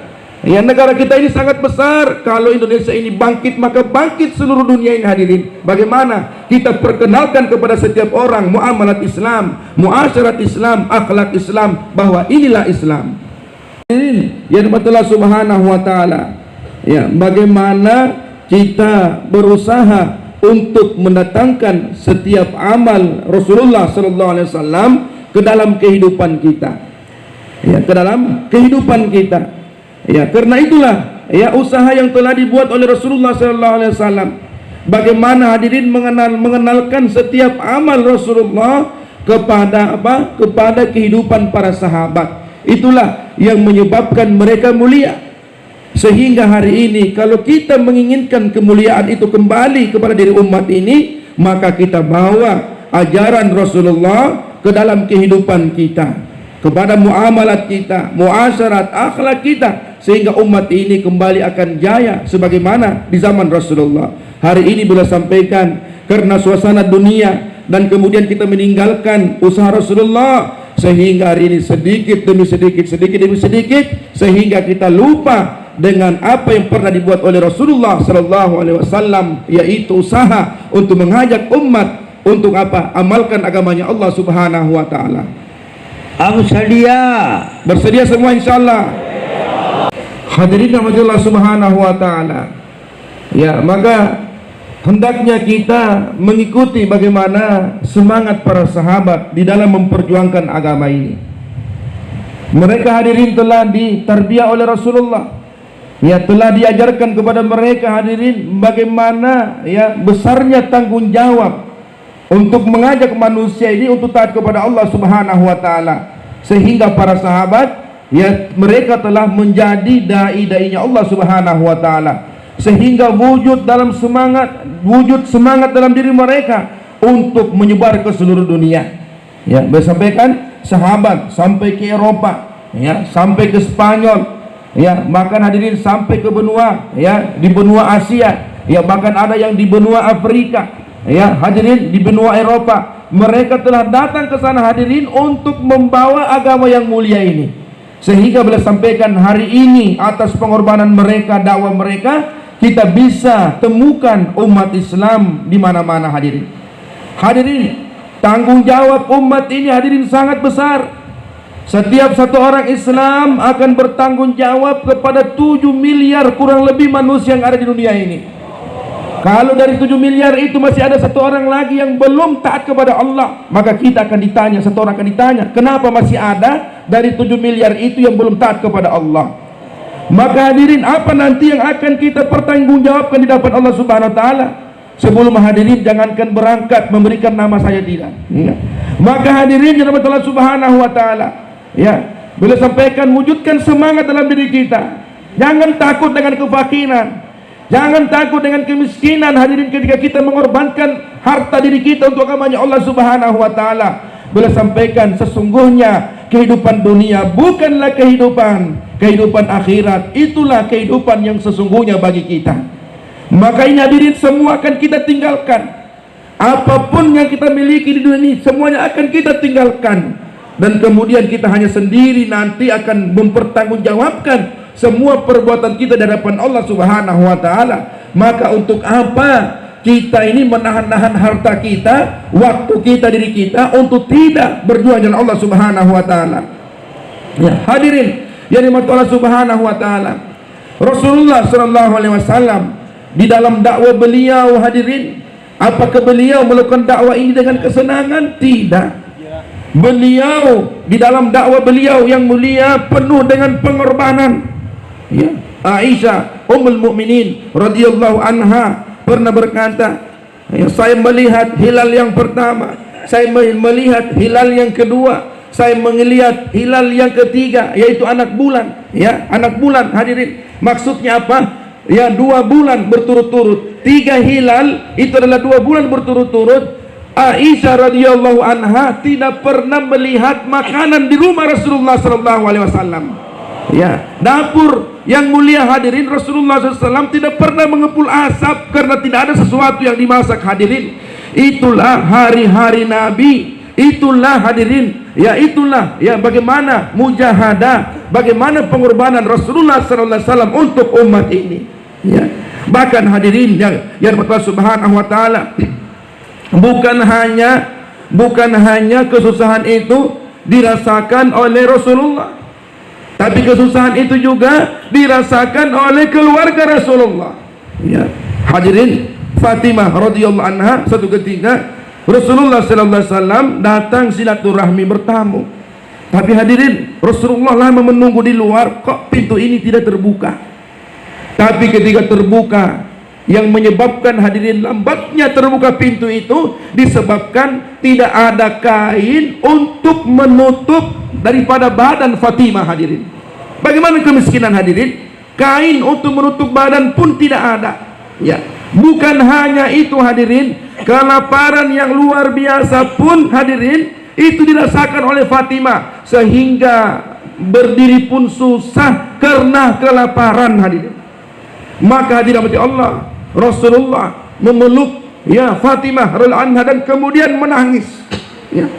Negara kita ini sangat besar. Kalau Indonesia ini bangkit, maka bangkit seluruh dunia ini hadirin. Bagaimana kita perkenalkan kepada setiap orang muamalat Islam, muasyarat Islam, akhlak Islam, bahwa inilah Islam. Ya Allah Subhanahu wa taala. Bagaimana kita berusaha untuk mendatangkan setiap amal Rasulullah sallallahu alaihi wasallam ke dalam kehidupan kita. Ke dalam kehidupan kita. Karena itulah usaha yang telah dibuat oleh Rasulullah sallallahu alaihi wasallam. Bagaimana hadirin mengenalkan setiap amal Rasulullah kepada kepada kehidupan para sahabat. Itulah yang menyebabkan mereka mulia. Sehingga hari ini kalau kita menginginkan kemuliaan itu kembali kepada diri umat ini, maka kita bawa ajaran Rasulullah ke dalam kehidupan kita, kepada muamalat kita, muasyarat, akhlak kita, sehingga umat ini kembali akan jaya sebagaimana di zaman Rasulullah. Hari ini boleh sampaikan, karena suasana dunia dan kemudian kita meninggalkan usaha Rasulullah, sehingga hari ini sedikit demi sedikit, sehingga kita lupa dengan apa yang pernah dibuat oleh Rasulullah sallallahu alaihi wasallam, yaitu usaha untuk mengajak umat untuk apa? Amalkan agamanya Allah Subhanahu wa taala. Aku sedia. Bersedia semua insyaallah. Hadirin Allah Subhanahu wa taala. Ya, maka hendaknya kita mengikuti bagaimana semangat para sahabat di dalam memperjuangkan agama ini. Mereka hadirin telah ditarbiyah oleh Rasulullah. Ya, telah diajarkan kepada mereka hadirin bagaimana ya besarnya tanggung jawab untuk mengajak manusia ini untuk taat kepada Allah Subhanahu wa taala. Sehingga para sahabat ya mereka telah menjadi dai-dainya Allah Subhanahu wa taala. Sehingga wujud semangat dalam diri mereka untuk menyebar ke seluruh dunia. Ya, bersampaikan sahabat sampai ke Eropa, ya, sampai ke Spanyol, ya, bahkan hadirin sampai ke benua, ya, di benua Asia, ya, bahkan ada yang di benua Afrika, ya, hadirin di benua Eropa. Mereka telah datang ke sana hadirin untuk membawa agama yang mulia ini. Sehingga boleh sampaikan hari ini atas pengorbanan mereka, dakwah mereka, kita bisa temukan umat Islam di mana-mana hadirin. Hadirin, tanggung jawab umat ini hadirin sangat besar. Setiap satu orang Islam akan bertanggung jawab kepada 7 miliar kurang lebih manusia yang ada di dunia ini. Kalau dari 7 miliar itu masih ada satu orang lagi yang belum taat kepada Allah, maka kita akan ditanya, satu orang akan ditanya, kenapa masih ada dari 7 miliar itu yang belum taat kepada Allah? Maka hadirin, apa nanti yang akan kita pertanggungjawabkan di hadapan Allah Subhanahu wa taala? Sebelum hadirin jangankan berangkat memberikan nama saya tidak. Ya. Maka hadirin di hadapan Allah Subhanahu wa taala, ya, boleh sampaikan wujudkan semangat dalam diri kita. Jangan takut dengan kefakiran. Jangan takut dengan kemiskinan hadirin ketika kita mengorbankan harta diri kita untuk agamanya Allah Subhanahu wa taala. Boleh sampaikan sesungguhnya kehidupan dunia bukanlah kehidupan akhirat. Itulah kehidupan yang sesungguhnya bagi kita. Maka ini hadirin semua akan kita tinggalkan. Apapun yang kita miliki di dunia ini semuanya akan kita tinggalkan. Dan kemudian kita hanya sendiri nanti akan mempertanggungjawabkan semua perbuatan kita di hadapan Allah Subhanahu wa taala. Maka untuk apa kita ini menahan-nahan harta kita, waktu kita, diri kita untuk tidak berjuang dengan Allah Subhanahu wa taala. Ya, hadirin yang dimati Allah Subhanahu wa taala. Rasulullah sallallahu alaihi wasallam di dalam dakwah beliau hadirin, apakah beliau melakukan dakwah ini dengan kesenangan? Tidak. Beliau di dalam dakwah beliau yang mulia penuh dengan pengorbanan. Ya, Aisyah Ummul Mukminin radhiyallahu anha pernah berkata, ya, saya melihat hilal yang pertama, saya melihat hilal yang kedua, saya melihat hilal yang ketiga, yaitu anak bulan. Ya, anak bulan hadirin, maksudnya apa? Ya, 2 bulan berturut-turut. 3 hilal itu adalah 2 bulan berturut-turut. Aisyah radhiyallahu anha tidak pernah melihat makanan di rumah Rasulullah sallallahu alaihi wasallam. Ya, dapur yang mulia hadirin, Rasulullah SAW tidak pernah mengepul asap karena tidak ada sesuatu yang dimasak hadirin. Itulah hari-hari Nabi. Itulah hadirin, ya itulah ya bagaimana mujahadah, bagaimana pengorbanan Rasulullah SAW untuk umat ini. Ya, bahkan hadirin yang Allah Subhanahu wa taala, bukan hanya kesusahan itu dirasakan oleh Rasulullah, tapi kesusahan itu juga dirasakan oleh keluarga Rasulullah. Ya, hadirin, Fatimah radhiyallahu anha satu ketika Rasulullah sallallahu alaihi wasallam datang silaturahmi bertamu. Tapi hadirin, Rasulullah lama menunggu di luar, kok pintu ini tidak terbuka. Tapi ketika terbuka, yang menyebabkan hadirin lambatnya terbuka pintu itu disebabkan tidak ada kain untuk menutup daripada badan Fatimah hadirin. Bagaimana kemiskinan hadirin? Kain untuk menutup badan pun tidak ada. Ya, bukan hanya itu hadirin, kelaparan yang luar biasa pun hadirin itu dirasakan oleh Fatimah, sehingga berdiri pun susah karena kelaparan hadirin. Maka hadirin Allah, Rasulullah memeluk ya Fatimah radhiyallahu anha dan kemudian menangis, ya,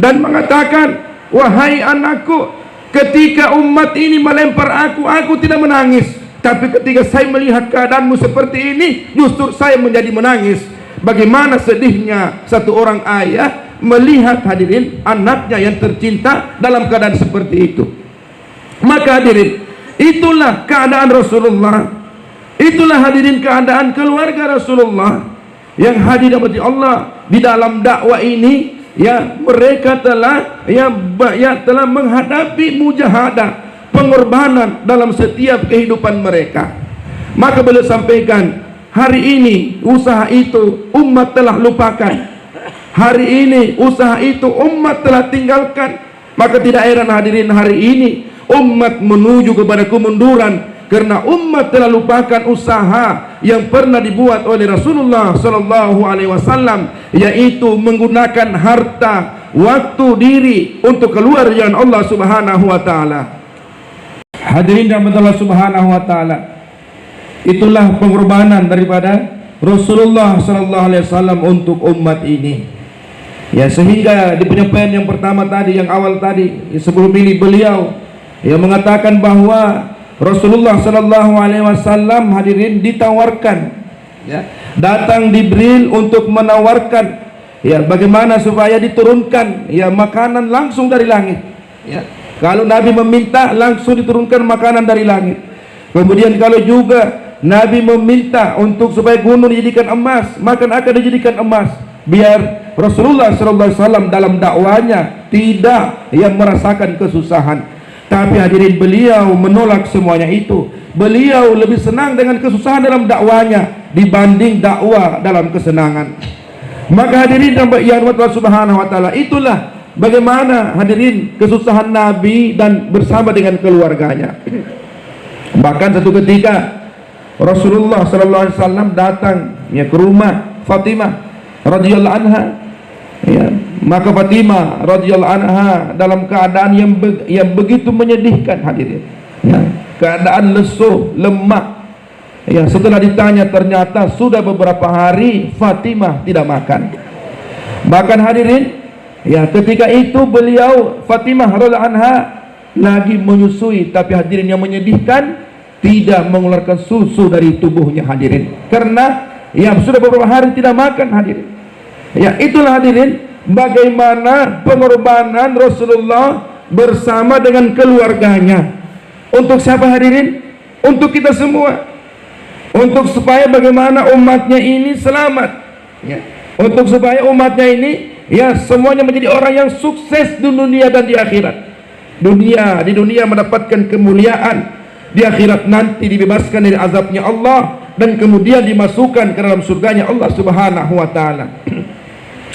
dan mengatakan, wahai anakku, ketika umat ini melempar aku tidak menangis. Tapi ketika saya melihat keadaanmu seperti ini, justru saya menjadi menangis. Bagaimana sedihnya satu orang ayah melihat hadirin anaknya yang tercinta dalam keadaan seperti itu. Maka hadirin, itulah keadaan Rasulullah. Itulah hadirin keadaan keluarga Rasulullah yang hadir dari Allah di dalam dakwah ini. Ya, mereka telah telah menghadapi mujahadah, pengorbanan dalam setiap kehidupan mereka. Maka beliau sampaikan, hari ini usaha itu umat telah lupakan. Hari ini usaha itu umat telah tinggalkan. Maka tidak heran hadirin, hari ini umat menuju kepada kemunduran karena umat telah lupakan usaha yang pernah dibuat oleh Rasulullah sallallahu alaihi wasallam, yaitu menggunakan harta, waktu, diri untuk keluar jalan Allah Subhanahu wa taala. Hadirin rahmat Allah Subhanahu wa taala, itulah pengorbanan daripada Rasulullah sallallahu alaihi wasallam untuk umat ini. Ya, sehingga di penyampaian yang pertama tadi, yang awal tadi, sebelum ini beliau mengatakan bahwa Rasulullah sallallahu alaihi wasallam hadirin ditawarkan, ya, datang Jibril untuk menawarkan, ya, bagaimana supaya diturunkan, ya, makanan langsung dari langit, ya. Kalau Nabi meminta, langsung diturunkan makanan dari langit. Kemudian kalau juga Nabi meminta untuk supaya gunung dijadikan emas, maka akan dijadikan emas, biar Rasulullah sallallahu alaihi wasallam dalam dakwanya tidak merasakan kesusahan. Tapi hadirin, beliau menolak semuanya itu. Beliau lebih senang dengan kesusahan dalam dakwanya dibanding dakwah dalam kesenangan. Maka hadirin yang Allah Subhanahu wa taala, itulah bagaimana hadirin kesusahan Nabi dan bersama dengan keluarganya. Bahkan satu ketika Rasulullah sallallahu alaihi wasallam datang ke rumah Fatimah radhiyallahu anha, ya, maka Fatimah radhiyallahu anha dalam keadaan yang begitu menyedihkan hadirin, ya, keadaan lesu, lemah. Ya, setelah ditanya ternyata sudah beberapa hari Fatimah tidak makan. Bahkan hadirin, ya, ketika itu beliau Fatimah radhiyallahu anha lagi menyusui, tapi hadirin yang menyedihkan tidak mengeluarkan susu dari tubuhnya hadirin, karena ya sudah beberapa hari tidak makan hadirin. Ya, itulah hadirin bagaimana pengorbanan Rasulullah bersama dengan keluarganya. Untuk siapa hadirin? Untuk kita semua. Untuk supaya bagaimana umatnya ini selamat, ya. Untuk supaya umatnya ini semuanya menjadi orang yang sukses di dunia dan di akhirat. Di dunia mendapatkan kemuliaan, di akhirat nanti dibebaskan dari azabnya Allah dan kemudian dimasukkan ke dalam surganya Allah Subhanahu wa taala.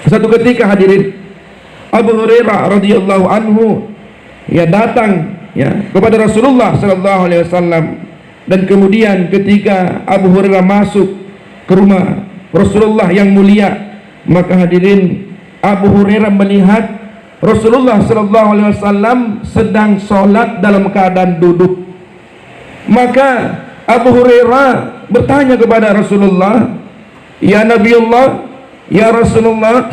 Satu ketika hadirin, Abu Hurairah radhiyallahu anhu datang kepada Rasulullah sallallahu alaihi wasallam, dan kemudian ketika Abu Hurairah masuk ke rumah Rasulullah yang mulia, maka hadirin Abu Hurairah melihat Rasulullah sallallahu alaihi wasallam sedang sholat dalam keadaan duduk. Maka Abu Hurairah bertanya kepada Rasulullah, "Ya Nabiullah, ya Rasulullah,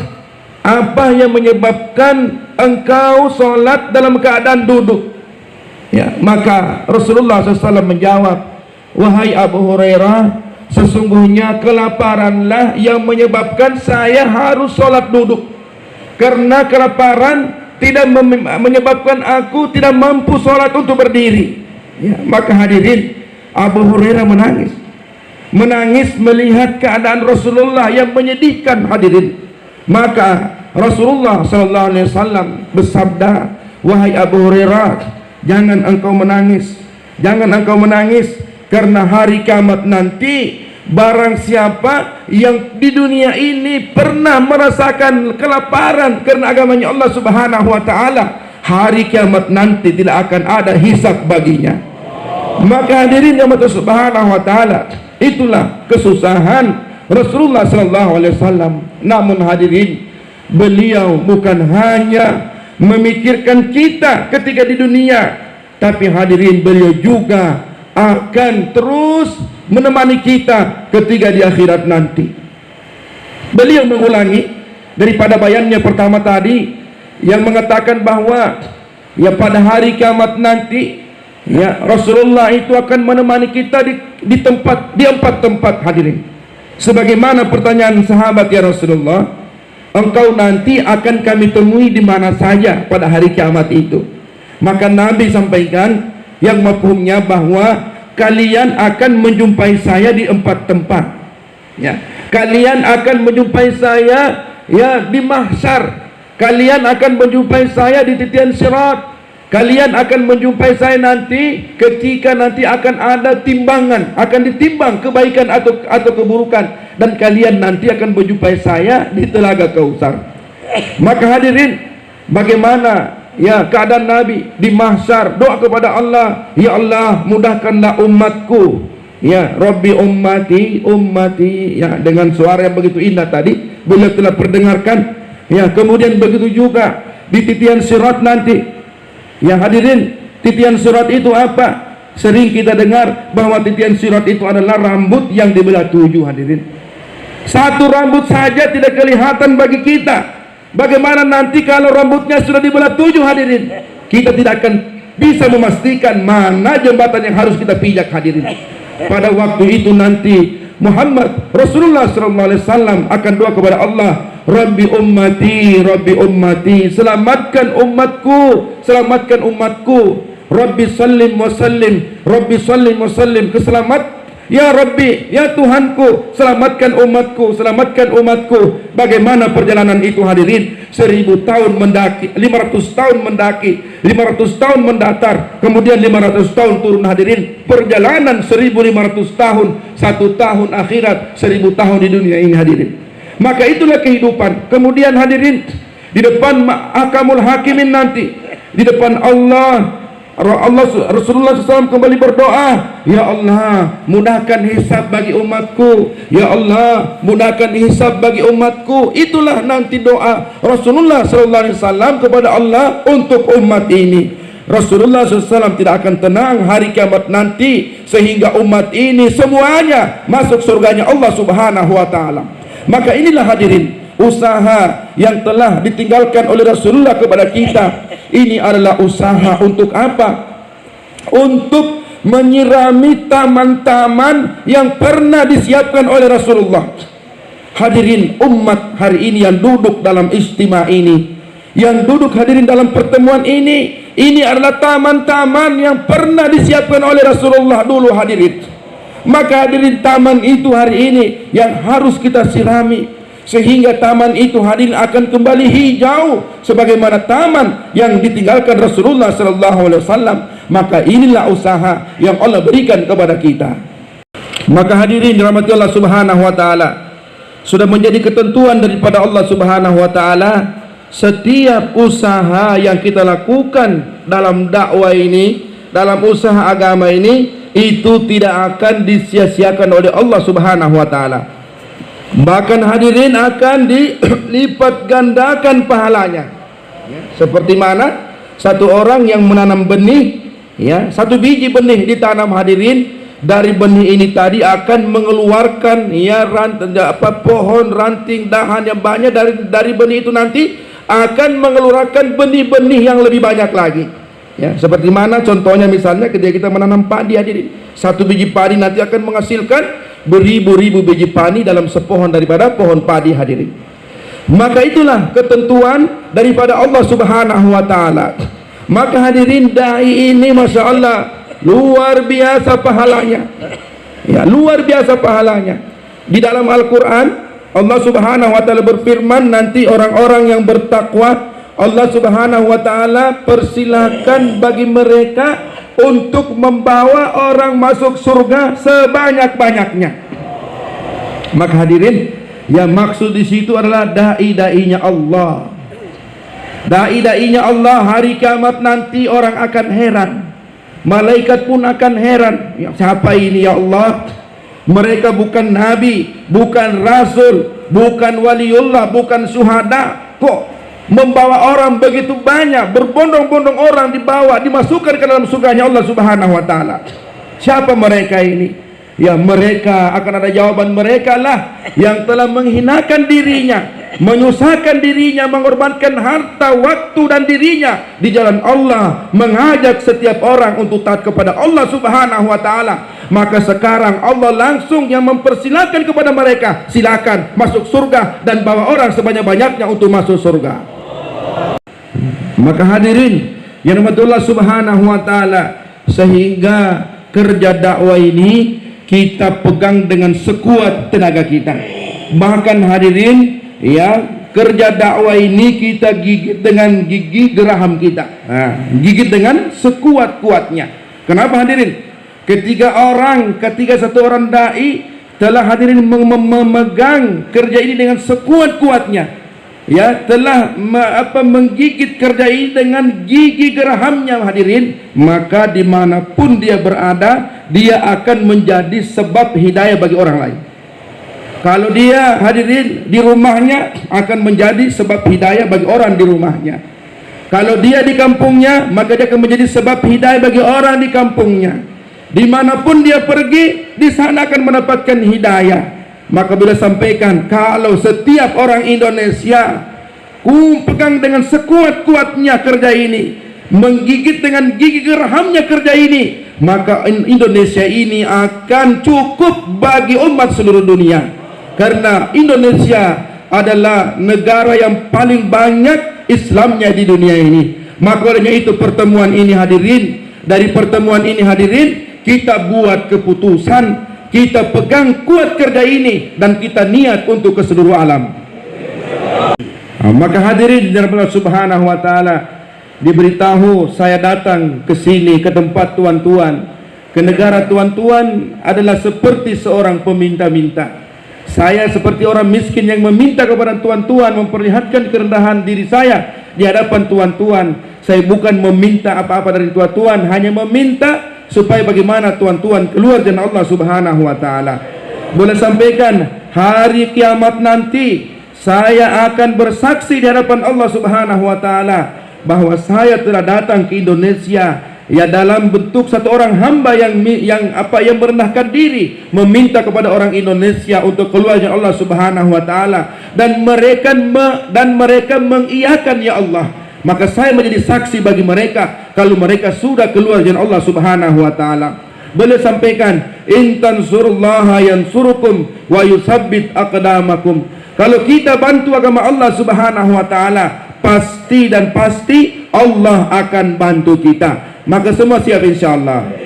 apa yang menyebabkan engkau sholat dalam keadaan duduk?" Ya, maka Rasulullah SAW menjawab, "Wahai Abu Hurairah, sesungguhnya kelaparanlah yang menyebabkan saya harus sholat duduk. Karena kelaparan tidak menyebabkan aku tidak mampu sholat untuk berdiri." Ya, maka hadirin, Abu Hurairah menangis melihat keadaan Rasulullah yang menyedihkan hadirin. Maka Rasulullah SAW bersabda, "Wahai Abu Hurairah, jangan engkau menangis, karena hari kiamat nanti barang siapa yang di dunia ini pernah merasakan kelaparan karena agamanya Allah Subhanahu wa taala, hari kiamat nanti tidak akan ada hisab baginya." Maka hadirin yang Allah Subhanahu wa taala, itulah kesusahan Rasulullah sallallahu alaihi wasallam. Namun hadirin, beliau bukan hanya memikirkan kita ketika di dunia, tapi hadirin beliau juga akan terus menemani kita ketika di akhirat nanti. Beliau mengulangi daripada bayannya pertama tadi yang mengatakan bahwa pada hari kiamat nanti Ya, Rasulullah itu akan menemani kita di empat tempat hadirin. Sebagaimana pertanyaan sahabat, ya Rasulullah, engkau nanti akan kami temui di mana saja pada hari kiamat itu. Maka Nabi sampaikan yang mafhumnya bahwa kalian akan menjumpai saya di empat tempat. Ya, kalian akan menjumpai saya ya di mahsyar. Kalian akan menjumpai saya di titian sirat. Kalian akan menjumpai saya nanti ketika nanti akan ada timbangan, akan ditimbang kebaikan atau keburukan, dan kalian nanti akan menjumpai saya di Telaga Kautsar. Maka hadirin, bagaimana ya keadaan Nabi di mahsyar? Doa kepada Allah, ya Allah, mudahkanlah umatku. Ya Rabbi ummati ummati, ya dengan suara yang begitu indah tadi beliau telah perdengarkan. Ya, kemudian begitu juga di titian sirat nanti. Ya hadirin, titian sirat itu apa? Sering kita dengar bahwa titian sirat itu adalah rambut yang dibelah 7 hadirin. Satu rambut saja tidak kelihatan bagi kita. Bagaimana nanti kalau rambutnya sudah dibelah 7 hadirin? Kita tidak akan bisa memastikan mana jembatan yang harus kita pijak hadirin. Pada waktu itu nanti Muhammad Rasulullah SAW akan doa kepada Allah, Rabbi ummati, selamatkan umatku, selamatkan umatku. Rabbi sallim wa sallim, keselamat. Ya Rabbi, ya Tuhanku, selamatkan umatku, selamatkan umatku. Bagaimana perjalanan itu hadirin? 1000 tahun mendaki, 500 tahun mendaki, 500 tahun mendatar, kemudian 500 tahun turun hadirin. Perjalanan 1500 tahun, 1 tahun akhirat, 1000 tahun di dunia ini hadirin. Maka itulah kehidupan. Kemudian hadirin, di depan Ahkamul Hakimin nanti, di depan Allah Rasulullah SAW kembali berdoa, ya Allah, mudahkan hisab bagi umatku. Ya Allah, mudahkan hisab bagi umatku. Itulah nanti doa Rasulullah SAW kepada Allah untuk umat ini. Rasulullah SAW tidak akan tenang hari kiamat nanti sehingga umat ini semuanya masuk surganya Allah Subhanahu wa Ta'ala. Maka inilah hadirin usaha yang telah ditinggalkan oleh Rasulullah kepada kita. Ini adalah usaha untuk apa? Untuk menyirami taman-taman yang pernah disiapkan oleh Rasulullah. Hadirin, umat hari ini yang duduk dalam istimewa ini, yang duduk hadirin dalam pertemuan ini adalah taman-taman yang pernah disiapkan oleh Rasulullah dulu hadirin. Maka hadirin, taman itu hari ini yang harus kita sirami, sehingga taman itu hadirin akan kembali hijau sebagaimana taman yang ditinggalkan Rasulullah SAW. Maka inilah usaha yang Allah berikan kepada kita. Maka hadirin dirahmati Allah Subhanahu wa Ta'ala, sudah menjadi ketentuan daripada Allah Subhanahu wa Ta'ala, setiap usaha yang kita lakukan dalam dakwah ini, dalam usaha agama ini, itu tidak akan disia-siakan oleh Allah Subhanahu wa Ta'ala. Bahkan hadirin akan dilipat gandakan pahalanya. Seperti mana satu orang yang menanam benih, ya, satu biji benih ditanam hadirin, dari benih ini tadi akan mengeluarkan ya pohon ranting dahan yang banyak. Dari benih itu nanti akan mengeluarkan benih-benih yang lebih banyak lagi. Ya, seperti mana contohnya misalnya ketika kita menanam padi hadirin, satu biji padi nanti akan menghasilkan beribu-ribu biji padi dalam sepohon daripada pohon padi hadirin. Maka itulah ketentuan daripada Allah Subhanahu wa Ta'ala. Maka hadirin, dai ini Masya Allah luar biasa pahalanya, ya, luar biasa pahalanya. Di dalam Al-Quran Allah Subhanahu wa Ta'ala berfirman, nanti orang-orang yang bertakwa Allah Subhanahu wa Ta'ala persilahkan bagi mereka untuk membawa orang masuk surga sebanyak-banyaknya. Maka hadirin, yang maksud di situ adalah dai-dainya Allah. Dai-dainya Allah hari kiamat nanti orang akan heran. Malaikat pun akan heran. Ya, siapa ini ya Allah? Mereka bukan nabi, bukan rasul, bukan waliullah, bukan syuhada. Kok membawa orang begitu banyak, berbondong-bondong orang dibawa, dimasukkan ke dalam surganya Allah Subhanahu wa Ta'ala. Siapa mereka ini? Ya, mereka akan ada jawaban, mereka lah yang telah menghinakan dirinya, menyusahkan dirinya, mengorbankan harta, waktu dan dirinya di jalan Allah, mengajak setiap orang untuk taat kepada Allah Subhanahu wa taala, maka sekarang Allah langsung yang mempersilakan kepada mereka, silakan masuk surga dan bawa orang sebanyak-banyaknya untuk masuk surga. Maka hadirin yang dirahmati Allah Subhanahu wa taala, sehingga kerja dakwah ini kita pegang dengan sekuat tenaga kita. Bahkan hadirin, ya, kerja dakwah ini kita gigit dengan gigi geraham kita. Gigit dengan sekuat-kuatnya. Kenapa hadirin? Ketika satu orang dai telah hadirin memegang kerja ini dengan sekuat-kuatnya, ya, telah menggigit kerja ini dengan gigi gerahamnya hadirin, maka dimanapun dia berada, dia akan menjadi sebab hidayah bagi orang lain. Kalau dia hadirin di rumahnya, akan menjadi sebab hidayah bagi orang di rumahnya. Kalau dia di kampungnya, maka dia akan menjadi sebab hidayah bagi orang di kampungnya. Dimanapun dia pergi, di sana akan mendapatkan hidayah. Maka bila sampaikan, kalau setiap orang Indonesia pegang dengan sekuat-kuatnya kerja ini, menggigit dengan gigi gerahamnya kerja ini, maka Indonesia ini akan cukup bagi umat seluruh dunia. Karena Indonesia adalah negara yang paling banyak Islamnya di dunia ini. Maka olehnya itu pertemuan ini hadirin, dari pertemuan ini hadirin, kita buat keputusan, kita pegang kuat kerja ini, dan kita niat untuk ke seluruh alam. Maka hadirin dari Allah Subhanahu wa taala, diberitahu saya datang ke sini, ke tempat tuan-tuan, ke negara tuan-tuan adalah seperti seorang peminta-minta. Saya seperti orang miskin yang meminta kepada tuan-tuan, memperlihatkan kerendahan diri saya di hadapan tuan-tuan. Saya bukan meminta apa-apa dari tuan-tuan, hanya meminta supaya bagaimana tuan-tuan keluar dari Allah Subhanahu wa taala. Boleh sampaikan, hari kiamat nanti saya akan bersaksi di hadapan Allah Subhanahu wa taala bahwa saya telah datang ke Indonesia, ya, dalam bentuk satu orang hamba yang merendahkan diri, meminta kepada orang Indonesia untuk keluar dari Allah Subhanahu wa taala, dan mereka mengiyakan, ya Allah. Maka saya menjadi saksi bagi mereka kalau mereka sudah keluar dari Allah Subhanahu wa taala. Boleh sampaikan, in tansurullaha yansurukum wa yusabbit aqdamakum. Kalau kita bantu agama Allah Subhanahu wa taala, pasti dan pasti Allah akan bantu kita. Maka semua siap insyaallah.